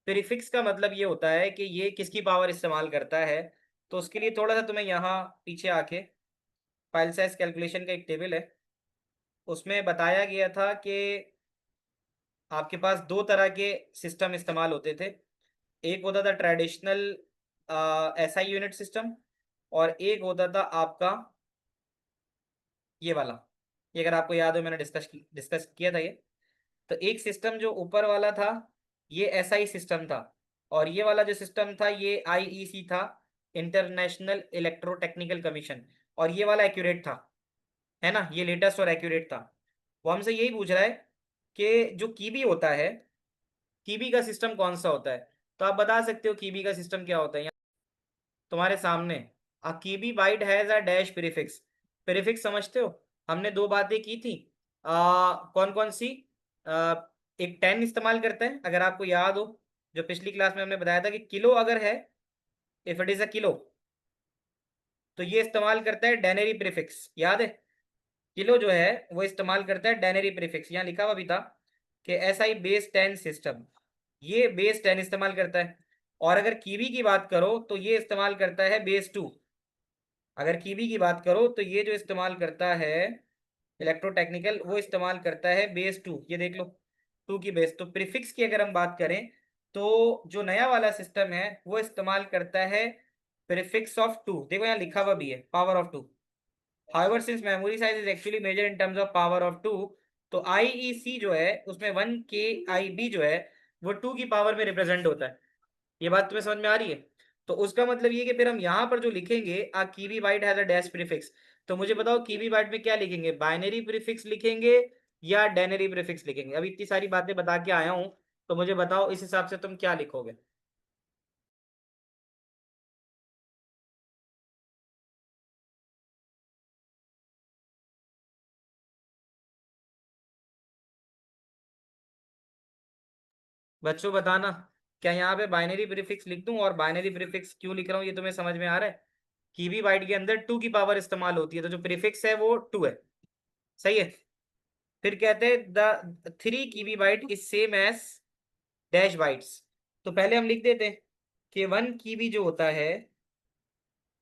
प्रीफिक्स का मतलब ये होता है कि ये किसकी पावर इस्तेमाल करता है। तो उसके लिए थोड़ा सा तुम्हें यहाँ पीछे आके फाइल साइज कैलकुलेशन का एक टेबल है, उसमें बताया गया था कि आपके पास दो तरह के सिस्टम इस्तेमाल होते थे। एक होता था ट्रेडिशनल एसआई यूनिट सिस्टम, और एक होता था आपका ये वाला। ये अगर आपको याद हो मैंने डिस्कस किया था ये। तो एक सिस्टम जो ऊपर वाला था ये एसआई सिस्टम था, और ये वाला जो सिस्टम था ये आईईसी था, इंटरनेशनल इलेक्ट्रोटेक्निकल कमीशन। और ये वाला एक्यूरेट था, है ना, ये लेटेस्ट और एक्यूरेट था। वो हमसे यही पूछ रहा है कि जो कीबी होता है, कीबी का सिस्टम कौन सा होता है। तो आप बता सकते हो कीबी का सिस्टम क्या होता है? तुम्हारे सामने a kibibyte has a dash prefix. Prefix समझते हो? हमने दो बातें की थी। कौन कौन सी? आ, एक 10 इस्तेमाल करते हैं अगर आपको याद हो। जो पिछली क्लास में हमने बताया था कि किलो अगर है, if it is a kilo, तो ये इस्तेमाल करता है डेनरी प्रीफिक्स, याद है? किलो जो है वो इस्तेमाल करता है डेनरी प्रीफिक्स। यहाँ लिखा हुआ भी था कि एसआई बेस 10 सिस्टम, ये बेस 10 इस्तेमाल करता है। और अगर कीवी की बात करो तो ये इस्तेमाल करता है बेस 2। अगर कीवी की बात करो तो ये जो इस्तेमाल करता है इलेक्ट्रोटेक्निकल, वो इस्तेमाल करता है बेस 2। ये देख लो 2 की बेस। तो प्रीफिक्स की अगर हम बात करें तो जो नया वाला सिस्टम है वो इस्तेमाल करता है प्रीफिक्स ऑफ 2। देखो यहाँ लिखा हुआ भी है power of 2। However, since memory size is actually measured in terms of power of 2, तो IEC जो है उसमें 1 KIB जो है वो 2 की पावर में रिप्रेजेंट होता है। ये बात तुम्हें समझ में आ रही है? तो उसका मतलब ये कि फिर हम यहाँ पर जो लिखेंगे a kibibyte has a dash prefix. तो मुझे बताओ कीबी बाइट में क्या लिखेंगे? बाइनरी प्रीफिक्स लिखेंगे या डेनरी प्रीफिक्स लिखेंगे? अभी इतनी सारी बातें बता के आया हूँ, तो मुझे बताओ इस हिसाब से तुम क्या लिखोगे? बच्चों बताना, क्या यहाँ पे बाइनरी प्रीफिक्स लिख दूं? और बाइनरी प्रीफिक्स क्यों लिख रहा हूँ ये तुम्हें समझ में आ रहा है? कीबी बाइट के अंदर 2 की पावर इस्तेमाल होती है, तो जो प्रीफिक्स है वो 2 है। सही है। फिर कहते हैं the 3 kibi byte is same as dash bytes. तो पहले हम लिख देते हैं कि 1 कीबी जो होता है,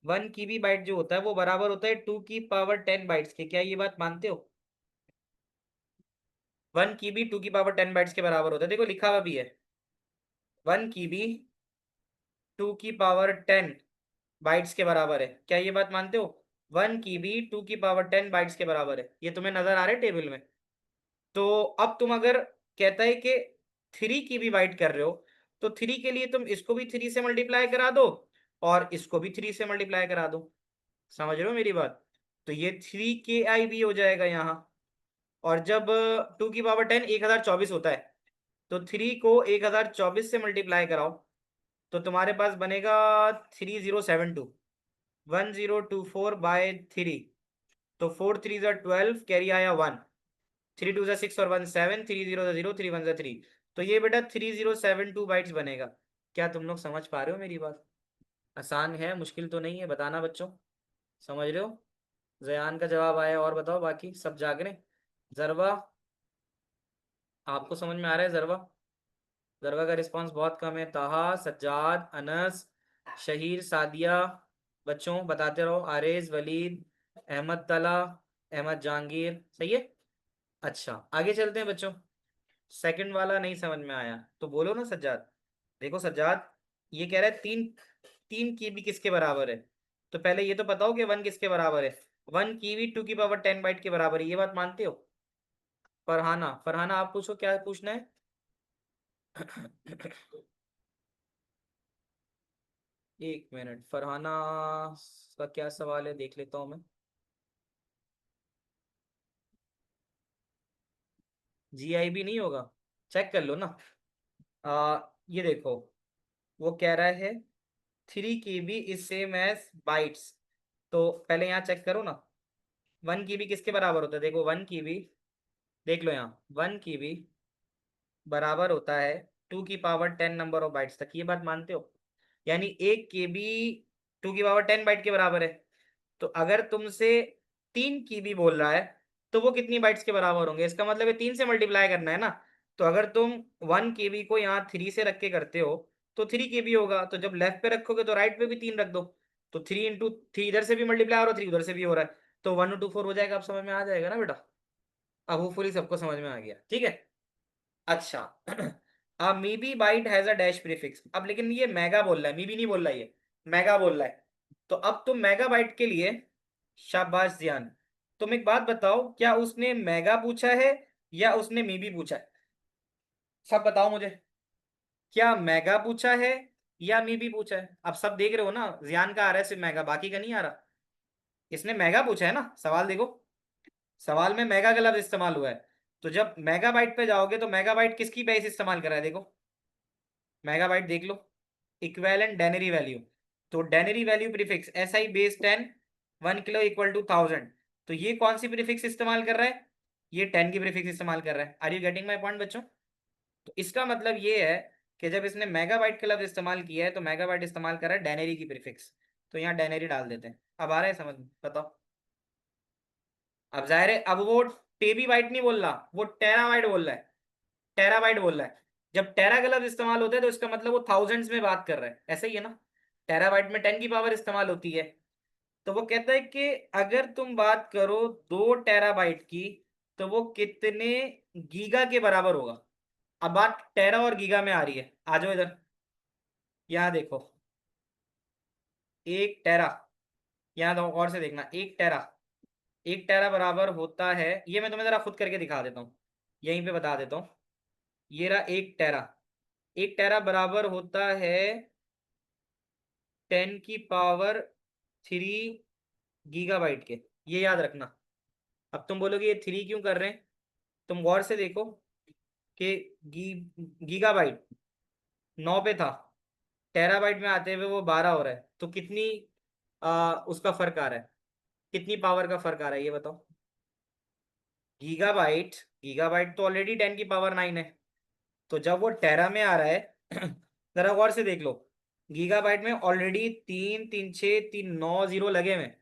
1 कीबी बाइट जो होता है वो बराबर होता है 2 की पावर 10 बाइट्स के। क्या ये बात मानते हो? 1 कीबी 2 की पावर 10 बाइट्स के बराबर होता है, देखो लिखा हुआ भी है। 1 कीबी 2 की पावर 10 बाइट्स के बराबर है। क्या ये बात मानते हो? 1 कीबी 2 की पावर 10 बाइट्स के बराबर है। ये तुम्हें नजर आ रहा है टेबल में? तो अब तुम अगर कहता है कि 3 की भी बाइट कर रहे हो, तो 3 के लिए तुम इसको भी 3 से मल्टीप्लाई करा दो और इसको भी 3 से मल्टीप्लाई करा दो। समझ रहे हो मेरी बात? तो ये 3 KI भी हो जाएगा यहाँ। और जब 2 की पावर 10 1024 होता है, तो 3 को 1024 से मल्टीप्लाई कराओ, तो तुम्हारे पास बनेगा 3072, 1024/3। तो 4 3 12, कैरी आया 1, 3 2 6 और 1 7, 3 0 0, 3 1 3। तो ये बेटा 3072 बनेगा। क्या तुम लोग समझ पा रहे हो मेरी बात? आसान है, मुश्किल तो नहीं है, बताना बच्चों। समझ रहे हो? जयान का जवाब आया, और बताओ बाकी सब जाग रहे हैं? जरवा, आपको समझ में आ रहा है जरवा? जरवा का रिस्पांस बहुत कम है। ताहा, सज्जाद, अनस, शहीर, सादिया, बच्चों बताते रहो। आरेज, वलीद, अहमद तला, अहमद जहांगीर। सही है। अच्छा आगे चलते हैं बच्चों। सेकंड वाला नहीं समझ में आया तो बोलो ना सज्जाद। देखो सज्जाद, ये कह रहा है तीन, 3 कीबी किसके बराबर है? तो पहले ये तो बताओ कि 1 किसके बराबर है? 1 कीबी 2 की पावर 10 बाइट के बराबर है, ये बात मानते हो? फरहाना, फरहाना आप पूछो, क्या पूछना है? एक मिनट, फरहाना का क्या सवाल है देख लेता हूँ मैं। GIB नहीं होगा? चेक कर लो ना। ये देखो, वो कह रहा है 3 KB is same as bytes. तो पहले यहाँ चेक करो ना, 1 KB किसके बराबर होता है? देखो 1 KB, देख लो यहाँ, 1 KB बराबर होता है 2 की पावर 10 नंबर ऑफ बाइट्स तक। ये बात मानते हो? यानी 1 KB 2 की पावर 10 बाइट के बराबर है। तो अगर तुमसे 3 KB बोल रहा है, तो वो कितनी बाइट्स के बराबर होंगे? इसका मतलब है 3 से मल्टीप्लाई करना है ना। तो अगर तुम 1 KB को यहाँ 3 से रख के करते हो, तो 3 KB होगा। तो जब लेफ्ट पे रखोगे तो राइट पे भी 3 रख दो। तो 3 इंटू 3 इधर से भी मल्टीप्लाई हो रहा है, 3 उधर से भी हो रहा है, तो 1 2 4 हो जाएगा। अब समझ में आ जाएगा ना बेटा? अब होपफुली सबको समझ में आ गया, ठीक है। अच्छा अब mebi byte has a dash prefix. अब लेकिन ये मेगा बोल रहा है, मीबी नहीं बोल रहा है, ये मेगा बोल रहा है। तो अब तुम मेगा बाइट के लिए, शाबाश जियान, तुम एक बात बताओ, क्या उसने मेगा पूछा है या उसने मीबी पूछा है? सब बताओ मुझे, क्या मेगा पूछा है या मीबी पूछा है? अब सब देख रहे हो ना, जियान का आ रहा है सिर्फ मेगा, बाकी का नहीं आ रहा। इसने मेगा पूछा है ना, सवाल देखो, सवाल में मेगा का लफ्ज इस्तेमाल हुआ है। तो जब मेगाबाइट पे जाओगे तो मेगाबाइट किसकी बेस इस्तेमाल कर रहा है? देखो मेगाबाइट देख लो, इक्वेलेंट डेनरी वैल्यू। तो denary value prefix SI base 10, 1 kilo equal to 1000। तो ये कौन सी प्रीफिक्स इस्तेमाल कर रहा है? ये 10 की प्रीफिक्स इस्तेमाल कर रहा है। Are you getting my point बच्चों? तो इसका मतलब ये है कि जब इसने मेगाबाइट का लफ्ज इस्तेमाल किया है, तो मेगाबाइट इस्तेमाल कर रहा है डेनरी की प्रीफिक्स। तो यहाँ डेनरी डाल देते हैं। अब आ रहा है समझ में? बताओ। अब जाहिर है, अब वो टेबी बाइट नहीं बोल रहा, वो टेराबाइट बोल रहा है। टेराबाइट बोल रहा है। जब टेरा का लफ्ज इस्तेमाल होता है तो इसका मतलब वो थाउजेंड्स में बात कर रहा है, ऐसा ही है ना? टेराबाइट में 10 की पावर इस्तेमाल होती है। तो वो कहता है कि अगर तुम बात करो 2 टेराबाइट की, तो वो कितने गीगा के बराबर होगा? अब बात टेरा और गीगा में आ रही है, आ जाओ इधर। यहाँ देखो, 1 टेरा, यहाँ दो और से देखना, 1 टेरा, 1 टेरा बराबर होता है, ये मैं तुम्हें जरा खुद करके दिखा देता हूँ, यहीं पे बता देता हूँ। ये रहा 1 टेरा, 1 टेरा बराबर होता है 10 की पावर 3 गीगाबाइट के। ये याद रखना। अब तुम बोलोगे ये 3 क्यों कर रहे हैं? तुम गौर से देखो कि गीगाबाइट 9 पे था, टेराबाइट में आते हुए वो 12 हो रहा है, तो कितनी उसका फर्क आ रहा है? कितनी पावर का फर्क आ रहा है ये बताओ? गीगाबाइट, गीगाबाइट तो ऑलरेडी 10 की पावर 9 है। तो जब वो टेरा में आ रहा है जरा गौर से देख लो, गीगाबाइट में ऑलरेडी 3 3 6 3 9 जीरो लगे हुए हैं।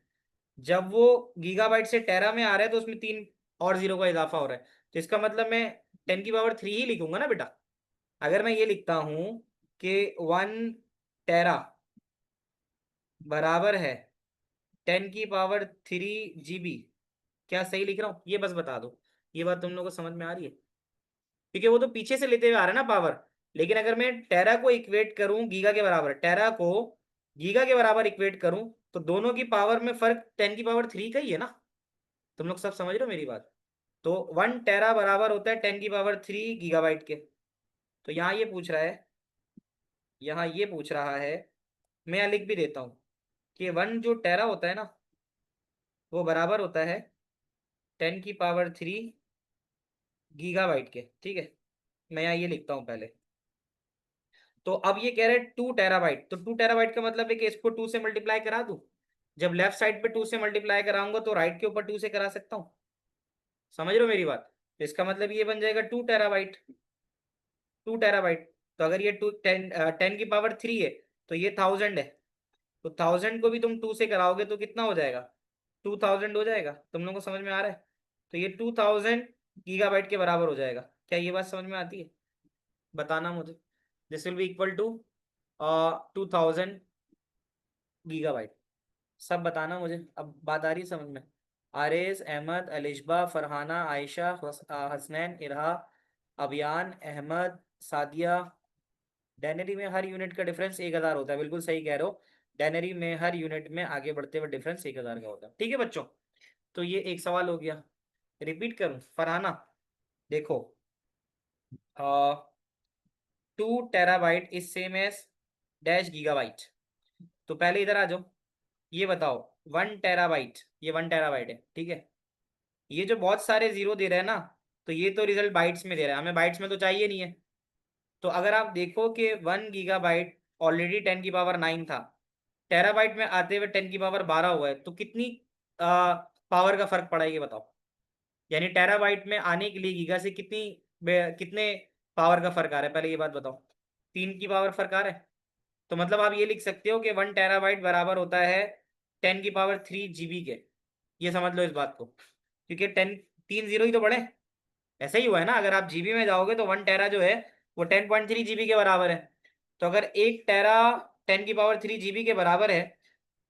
जब वो गीगाबाइट से टेरा में आ रहा है तो उसमें 3 और जीरो का इजाफा हो रहा है। तो इसका मतलब मैं 10 की पावर 3 ही लिखूंगा ना बेटा। अगर मैं ये लिखता हूं कि 1 टेरा बराबर है 10 की पावर 3 GB, क्या सही लिख रहा हूँ ये बस बता दो। ये बात तुम लोगों को समझ में आ रही है? क्योंकि वो तो पीछे से लेते हुए आ रहा है ना पावर। लेकिन अगर मैं टेरा को इक्वेट करूं गीगा के बराबर, टेरा को गीगा के बराबर इक्वेट करूं, तो दोनों की पावर में फर्क 10 की पावर 3 का ही है ना। तुम लोग सब समझ रहे हो मेरी बात? तो 1 टेरा बराबर होता है 10 की पावर 3 गीगाबाइट के। तो यहाँ ये पूछ रहा है, मैं यहाँ लिख भी देता हूँ कि 1 जो टेरा होता है ना, वो बराबर होता है 10 की पावर 3 गीगाबाइट के। ठीक है, मैं यहाँ ये लिखता हूँ पहले। तो अब ये कह रहे हैं 2 टेराबाइट, तो 2 टेराबाइट का मतलब है कि इसको 2 से मल्टीप्लाई करा दूं। जब लेफ्ट साइड पे 2 से मल्टीप्लाई कराऊंगा तो राइट के ऊपर 2 से करा सकता हूँ। समझ रहे हो मेरी बात? तो इसका मतलब ये बन जाएगा 2 टेराबाइट। 2 टेराबाइट। तो अगर ये 10 की पावर 3 है तो ये 1000 है। तो 1000 को भी तुम 2 से कराओगे तो कितना हो जाएगा? 2000 हो जाएगा। तुम लोगों को समझ में आ रहा है? तो ये 2000 गीगाबाइट के बराबर हो जाएगा। क्या ये बात समझ में आती है? बताना मुझे। This will be equal to 2000 gigabyte. सब बताना मुझे। अब बात आ रही है समझ में? आरिस, अहमद, अलिशबा, फरहाना, आयशा, हसनैन, इरहा, अबियान, अहमद, सादिया। डेनरी में हर यूनिट का डिफरेंस 1000 होता है। बिल्कुल सही कह रहे हो। डेनरी में हर यूनिट में आगे बढ़ते हुए डिफरेंस 1000 का होता है। ठीक है बच्चों, तो ये एक सवाल हो गया। रिपीट करूं फरहाना? देखो, 2 terabyte is same as dash gigabyte. तो पहले इधर आ जाओ, ये बताओ 1 टेराबाइट, ये 1 टेराबाइट है ठीक है। ये जो बहुत सारे जीरो दे रहे हैं ना, तो ये तो रिजल्ट बाइट्स में दे रहा है, हमें बाइट्स में तो चाहिए नहीं है। तो अगर आप देखो कि 1 गीगाबाइट ऑलरेडी 10 की पावर 9 था, टेराबाइट में आते हुए 10 की पावर 12 हुआ है, तो कितनी पावर का फर्क पड़ा है ये बताओ। यानी टेराबाइट में आने के लिए गीगा से कितने पावर का फर्क आ रहा है, पहले ये बात बताओ। 3 की पावर फर्क आ रहा है। तो मतलब आप ये लिख सकते हो कि 1 टेराबाइट बराबर होता है 10 की पावर 3 GB के। ये समझ लो इस बात को, क्योंकि 3 जीरो ही तो बढ़े। ऐसा ही हुआ है ना, अगर आप जीबी में जाओगे तो 1 टेरा जो है वो 10.3 GB के बराबर है। तो अगर 1 टेरा 10 की पावर 3 GB के बराबर है,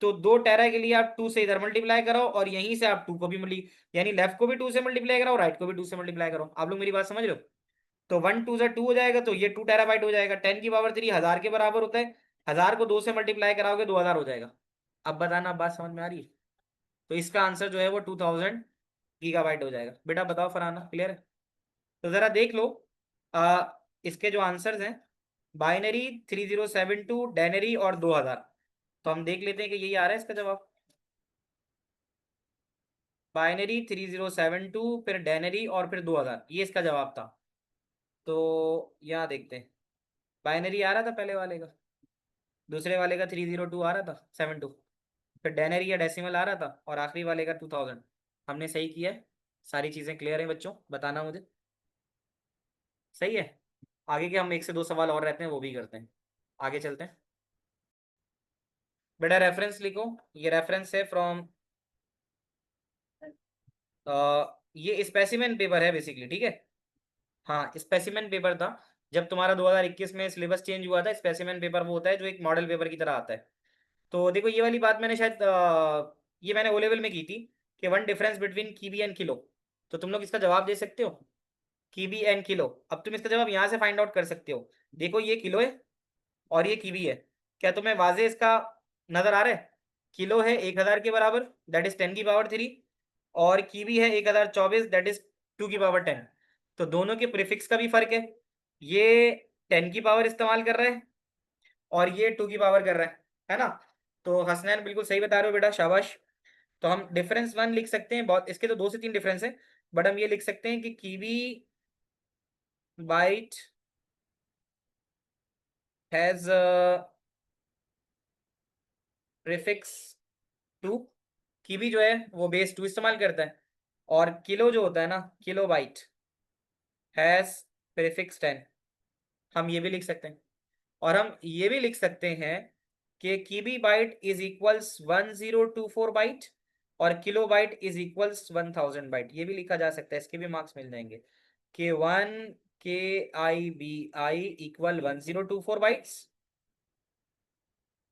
तो 2 टेरा के लिए आप 2 से इधर मल्टीप्लाई कराओ और यहीं से आप 2 को भी मल्टी यानी लेफ्ट को भी 2 से मल्टीप्लाई कराओ, राइट को भी 2 से मल्टीप्लाई करो। आप लोग मेरी बात समझ रहे हो? तो 1 2 हो जाएगा, तो ये 2 टेराबाइट हो जाएगा। 10 की पावर 3 1000 के बराबर होता है। 1000 को 2 से मल्टीप्लाई कराओगे 2000 हो जाएगा। अब बताना, अब बात समझ में आ रही है? तो इसका आंसर जो है वो 2000 गीगाबाइट हो जाएगा। बेटा बताओ फरहाना, क्लियर है? तो जरा देख लो, इसके जो आंसर्स हैं, बाइनरी 3072, डेनरी और 2000। तो हम देख लेते हैं कि यही आ रहा है इसका जवाब। बाइनरी 3072, फिर डेनरी और फिर 2000, ये इसका जवाब था। तो यहाँ देखते हैं, बाइनरी आ रहा था पहले वाले का, दूसरे वाले का 302 आ रहा था 72, फिर डेनरी या डेसिमल आ रहा था, और आखिरी वाले का 2000। हमने सही किया है। सारी चीज़ें क्लियर हैं बच्चों? बताना मुझे। सही है। आगे के हम एक से दो सवाल और रहते हैं, वो भी करते हैं। आगे चलते हैं। बेटा रेफरेंस लिखो। ये रेफरेंस है फ्रॉम, ये स्पेसिमेन पेपर है बेसिकली, ठीक है। हाँ स्पेसिमेन पेपर था। जब तुम्हारा 2021 में सिलेबस चेंज हुआ था, स्पेसिमेन पेपर वो होता है जो एक मॉडल पेपर की तरह आता है। तो देखो ये वाली बात मैंने शायद ये मैंने ओ लेवल में की थी कि one difference between kiwi and kilo. तो तुम लोग इसका जवाब दे सकते हो, कीबी एंड किलो। अब तुम इसका जवाब यहाँ से फाइंड आउट कर सकते हो। देखो ये किलो है और ये कीबी है। क्या तुम्हें वाजे इसका नजर आ रहा है? किलो है 1000 के बराबर, दैट इज 10 की पावर 3, और कीबी है 1024, दैट इज 2 की पावर 10। तो दोनों के प्रीफिक्स का भी फर्क है। ये 10 की पावर इस्तेमाल कर रहा है और ये 2 की पावर कर रहा है ना। तो हसनैन बिल्कुल सही बता रहे हो बेटा, शाबाश। तो हम डिफरेंस वन लिख सकते हैं, बहुत इसके तो 2 से 3 डिफरेंस है, बट हम ये लिख सकते हैं कि कीबी बाइट हैज प्रीफिक्स 2। कीबी जो है वो बेस 2 इस्तेमाल करता है, और किलो जो होता है ना, किलो बाइट हैज प्रीफिक्स 10। हम ये भी लिख सकते हैं, और हम ये भी लिख सकते हैं कि kibi byte is equals 1024 byte और kilo byte is equals 1000 byte, ये भी लिखा जा सकता है, इसके भी मार्क्स मिल जाएंगे कि 1 KIBI इक्वल 1024 बाइट्स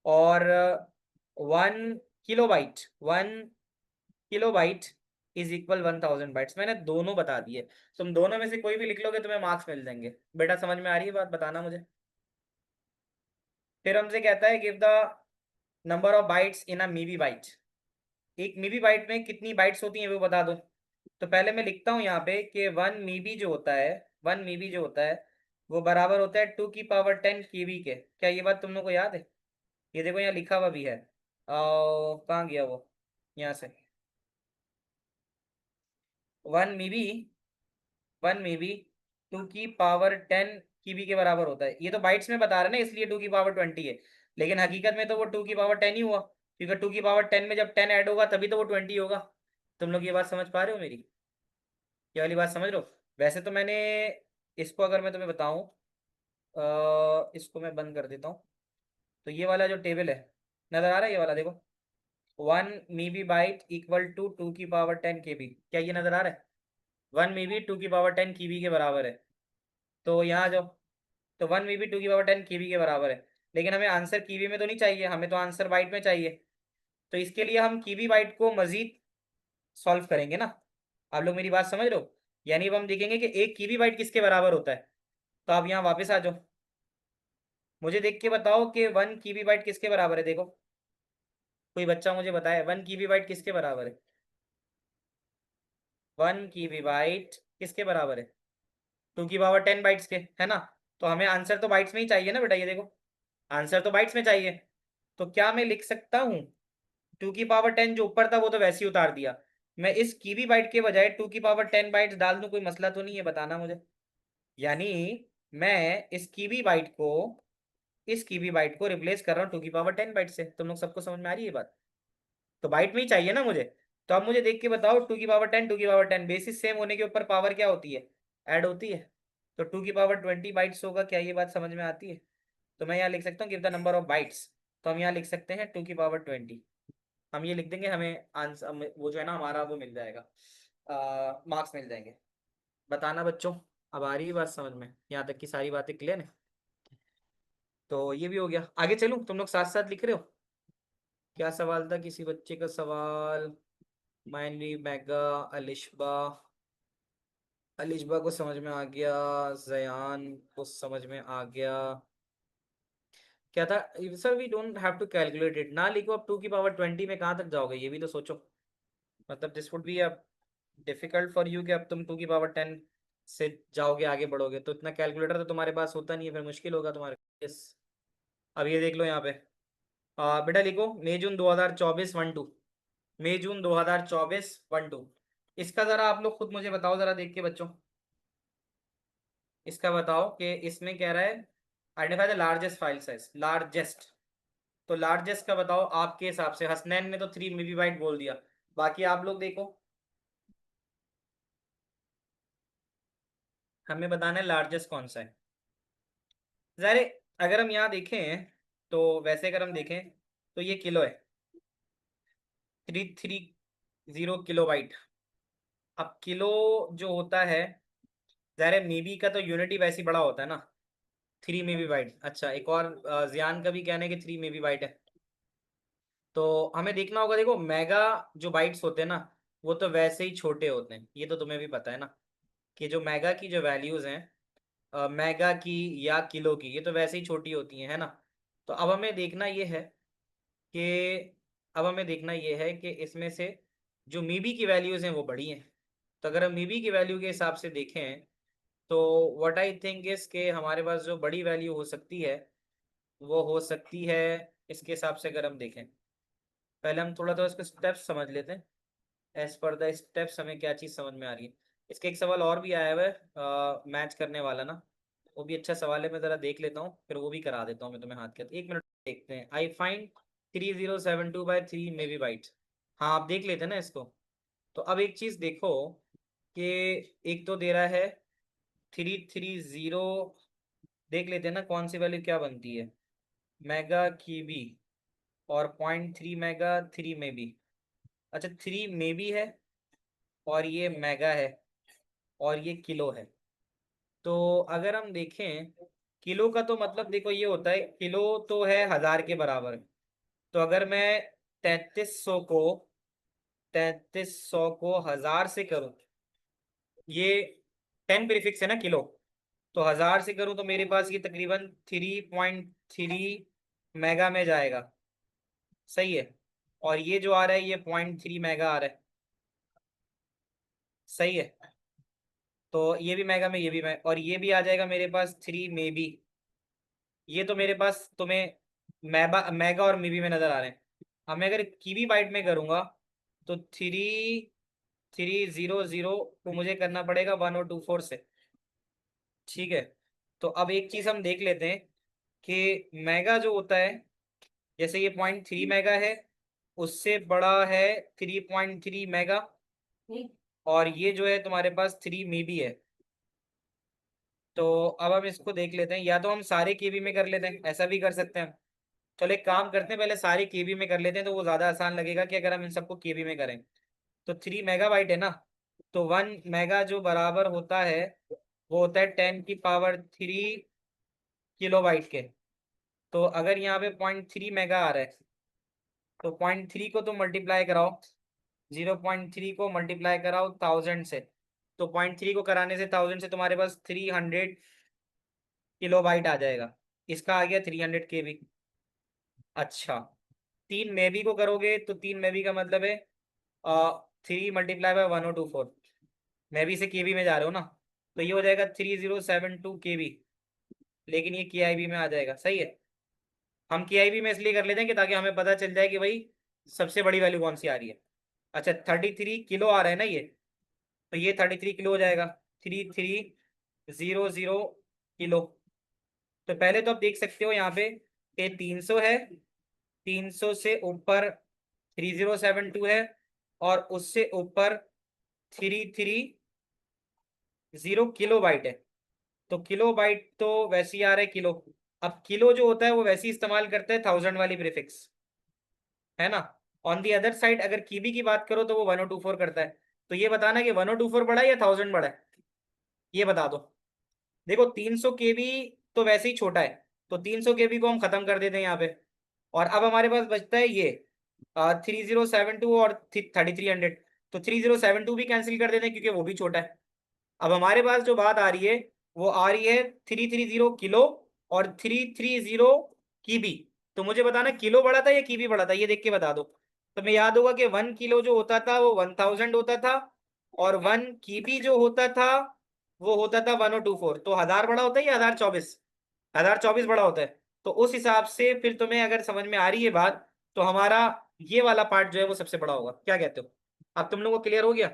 और 1 किलोबाइट इज इक्वल 1000 बाइट्स। मैंने दोनों बता दिए, तुम दोनों में से कोई भी लिख लोगे तुम्हें मार्क्स मिल जाएंगे। बेटा समझ में आ रही है बात, बताना मुझे। फिर हमसे कहता है give the number of bytes in a mebi byte, एक मीबी बाइट में कितनी बाइट्स होती हैं वो बता दो। तो पहले मैं लिखता हूँ यहाँ पे कि वन मीबी जो होता है वो बराबर होता है 2 की पावर 10 केबी के। क्या ये बात तुम लोग को याद है? ये देखो यहाँ लिखा हुआ भी है, कहाँ गया वो, यहाँ से। वन मीबी वन मीबी 2 की पावर 10 केबी के बराबर होता है। ये तो बाइट्स में बता रहे ना, इसलिए 2 की पावर 20 है, लेकिन हकीकत में तो वो 2 की पावर 10 ही हुआ, क्योंकि 2 की पावर 10 में जब 10 ऐड होगा तभी तो वो 20 होगा। तुम लोग ये बात समझ पा रहे हो मेरी? ये वाली बात समझ लो। वैसे तो मैंने इसको, अगर मैं तुम्हें बताऊं, इसको मैं बंद कर देता हूँ। तो ये वाला जो टेबल है, नजर आ रहा है ये वाला, देखो 1 मीबी बाइट इक्वल टू 2 की पावर 10 केबी, क्या ये नजर आ रहा है? 1 मीबी 2 की पावर 10 केबी के बराबर है। तो यहाँ जो, तो 1 मीबी 2 की पावर 10 केबी के बराबर है, लेकिन हमें आंसर कीबी में तो नहीं चाहिए, हमें तो आंसर बाइट में चाहिए। तो इसके लिए हम कीबी बाइट को मजीद सॉल्व करेंगे ना। आप लोग मेरी बात समझ रहे हो? यानी अब हम देखेंगे कि एक कीबी बाइट किसके बराबर होता है। तो आप यहाँ वापस आ जाओ, मुझे देख के बताओ कि 1 कीबी बाइट किसके बराबर है। देखो कोई बच्चा मुझे बताए 1 कीबी बाइट किसके बराबर है। 1 कीबी बाइट किसके बराबर है? 2 की पावर 10 बाइट्स के, है ना। तो हमें आंसर तो बाइट्स में ही चाहिए ना बेटा, ये देखो आंसर तो बाइट्स में चाहिए। तो क्या मैं लिख सकता हूँ, 2 की पावर 10 जो ऊपर था वो तो वैसे ही उतार दिया, मैं इस कीबी बाइट के बजाय 2 की पावर 10 बाइट्स डाल दूं, कोई मसला तो नहीं है, बताना मुझे। यानी मैं इस कीबी बाइट को रिप्लेस कर रहा हूँ 2 की पावर 10 बाइट से। तुम लोग सबको समझ में आ रही है ये बात? तो बाइट में ही चाहिए ना मुझे। तो अब मुझे देख के बताओ 2 की पावर 10 बेसिस सेम होने के ऊपर पावर क्या होती है, ऐड होती है। तो 2 की पावर 20 बाइट्स होगा, क्या ये बात समझ में आती है? तो मैं यहाँ लिख सकता हूँ give the number of bytes. तो हम यहाँ लिख सकते हैं 2 की पावर 20, हम ये लिख देंगे, हमें आंसर वो जो है ना हमारा वो मिल जाएगा, मार्क्स मिल जाएंगे। बताना बच्चों, अब आ रही है बात समझ में? यहाँ तक की सारी बातें क्लियर है? तो ये भी हो गया, आगे चलूँ? तुम लोग साथ साथ लिख रहे हो? क्या सवाल था किसी बच्चे का सवाल? माइनवी, मैगा, अलिशबा, अलिशबा को समझ में आ गया, जयान को समझ में आ गया। क्या था sir? We don't have to calculate it, ना लिखो। अब 2 की पावर 20 में कहाँ तक जाओगे, ये भी तो सोचो। मतलब दिस वुड बी अब डिफिकल्ट फॉर यू कि अब तुम 2 की पावर 10 से जाओगे, आगे बढ़ोगे, तो इतना कैलकुलेटर तो तुम्हारे पास होता नहीं है, फिर मुश्किल होगा तुम्हारे। यस। अब ये देख लो यहाँ पे, बेटा लिखो मई जून 2024 1 2, मई जून 2024 1 2। इसका जरा आप लोग खुद मुझे बताओ, जरा देख के बच्चों, इसका बताओ कि इसमें कह रहा है identify the largest file size, largest. तो लार्जेस्ट का बताओ आपके हिसाब से। हसनैन ने तो 3 मीबी बाइट बोल दिया, बाकी आप लोग देखो, हमें बताना है लार्जेस्ट कौन सा है। ज़ाहिर है, अगर हम यहाँ देखें तो वैसे अगर हम देखें तो ये किलो है, 330 किलो बाइट। अब किलो जो होता है, ज़ाहिर है मीबी का तो यूनिट ही वैसे ही बड़ा होता है ना, 3 मीबी बाइट। अच्छा एक और जियान का भी कहना है कि 3 मीबी बाइट है। तो हमें देखना होगा, देखो मेगा जो बाइट्स होते हैं ना वो तो वैसे ही छोटे होते हैं, ये तो तुम्हें भी पता है ना, कि जो मेगा की जो वैल्यूज़ हैं, मेगा की या किलो की, ये तो वैसे ही छोटी होती हैं, है ना। तो अब हमें देखना ये है कि इसमें से जो मीबी की वैल्यूज़ हैं वो बड़ी हैं। तो अगर हम मीबी की वैल्यू के हिसाब से देखें तो व्हाट आई थिंक इज के हमारे पास जो बड़ी वैल्यू हो सकती है वो हो सकती है, इसके हिसाब से अगर हम देखें, पहले हम थोड़ा इसके स्टेप्स समझ लेते हैं। एज पर द स्टेप्स हमें क्या चीज़ समझ में आ रही है। इसके एक सवाल और भी आया हुआ है मैच करने वाला ना, वो भी अच्छा सवाल है, मैं ज़रा देख लेता हूँ फिर वो भी करा देता हूँ मैं तुम्हें हाथ के हाथ। 1 मिनट देखते हैं। I find 3072/3 mebi byte. हाँ आप देख लेते हैं ना इसको। तो अब एक चीज़ देखो कि एक तो दे रहा है 330 देख लेते हैं ना कौन सी वैल्यू क्या बनती है। मेगा केबी और 0.3 मेगा 3 में भी, अच्छा 3 में भी है और ये मेगा है और ये किलो है। तो अगर हम देखें किलो का, तो मतलब देखो ये होता है, किलो तो है 1000 के बराबर। तो अगर मैं 3300 को 1000 से करूं, ये 10 प्रीफिक्स है ना किलो, तो 1000 से करूं तो मेरे पास ये तकरीबन 3.3 मेगा में जाएगा। सही है। और ये जो आ रहा है ये 0.3 मेगा आ रहा है। सही है। तो ये भी मेगा में, ये भी मैं, और ये भी आ जाएगा मेरे पास 3 में भी। ये तो मेरे पास तुम्हें मेगा और मीबी में नजर आ रहे हैं। अब मैं अगर कीबी बाइट में करूंगा तो 3300 को मुझे करना पड़ेगा 1024 से। ठीक है। तो अब एक चीज हम देख लेते हैं कि मेगा जो होता है, जैसे ये 0.3 मेगा है, उससे बड़ा है 3.3 मेगा, और ये जो है तुम्हारे पास 3 में भी है। तो अब हम इसको देख लेते हैं, या तो हम सारे केबी में कर लेते हैं, ऐसा भी कर सकते हैं। चलो एक काम करते हैं, पहले सारे केबी में कर लेते हैं, तो वो ज्यादा आसान लगेगा कि अगर हम इन सबको केबी में करें। तो 3 मेगाबाइट है ना, तो 1 मेगा जो बराबर होता है वो होता है 10 की पावर 3 किलोबाइट के। तो अगर यहाँ पे 0.3 मेगा आ रहा है, तो 0.3 को तो मल्टीप्लाई कराओ, 0.3 को मल्टीप्लाई कराओ 1000 से। तो 0.3 को कराने से 1000 से तुम्हारे पास 300 किलोबाइट आ जाएगा। इसका आ गया 300 KB। अच्छा, 3 में भी को करोगे तो 3 में भी का मतलब है 3 × 10⁻⁴। मैं भी से केबी में जा रहे हो ना, तो ये हो जाएगा 3072 KB। लेकिन ये केआईबी में आ जाएगा। सही है। हम केआईबी में इसलिए कर लेते हैं कि ताकि हमें पता चल जाए कि भाई सबसे बड़ी वैल्यू कौन सी आ रही है। अच्छा 33 किलो आ रहा है ना ये, तो ये 33 किलो हो जाएगा, 3300 किलो। तो पहले तो आप देख सकते हो यहाँ पे कि 300 है, 300 से ऊपर 3072 है, और उससे ऊपर 330 किलो बाइट है। तो किलो बाइट तो वैसे ही आ रहा है किलो। अब किलो जो होता है वो वैसे ही इस्तेमाल करता है 1000 वाली प्रीफिक्स, है ना। ऑन दी अदर साइड अगर कीबी की बात करो तो वो 1024 करता है। तो ये बताना कि 1024 बड़ा है या 1000 बड़ा है, ये बता दो। देखो 300 KB तो वैसे ही छोटा है, तो 300 KB को हम खत्म कर देते हैं यहाँ पे। और अब हमारे पास बचता है ये 3072 और 3300। तो 3072 भी कैंसिल कर देते हैं क्योंकि वो भी छोटा है। अब हमारे पास जो बात आ रही है वो आ रही है 330 किलो और 330 कीबी। तो मुझे बताना किलो बड़ा था या कीबी बड़ा था, ये देख के बता दो। तो मैं याद होगा कि 1 किलो जो होता था वो 1000 होता था, और 1 कीबी जो होता था वो होता था 1024। तो 1000 बड़ा होता है या 1024? 1024 बड़ा होता है। तो उस हिसाब से फिर तुम्हें अगर समझ में आ रही है बात, तो हमारा ये वाला पार्ट जो है वो सबसे बड़ा होगा। क्या कहते हो? अब तुम लोगों को क्लियर हो गया?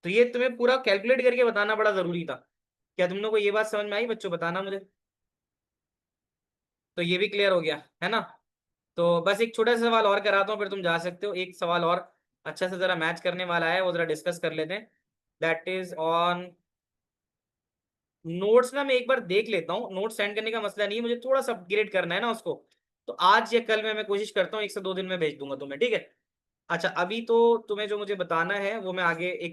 तो ये तुम्हें पूरा कैलकुलेट करके बताना बड़ा जरूरी था। क्या तुम लोगों को ये बात समझ में आई बच्चों, बताना मुझे। तो ये भी क्लियर हो गया है ना। तो बस एक छोटा सा सवाल और कराता हूँ, फिर तुम जा सकते हो। एक सवाल और अच्छा से जरा मैच करने वाला है, वो जरा डिस्कस कर लेते हैं। दैट इज ऑन नोट्स ना। मैं एक बार देख लेता हूँ, नोट्स सेंड करने का मसला नहीं है, मुझे थोड़ा सा अपग्रेड करना है ना उसको। तो आज या कल में मैं कोशिश करता हूँ, 1 से 2 दिन में भेज दूंगा तुम्हें, ठीक है। अच्छा अभी तो तुम्हें जो मुझे बताना है वो मैं आगे एक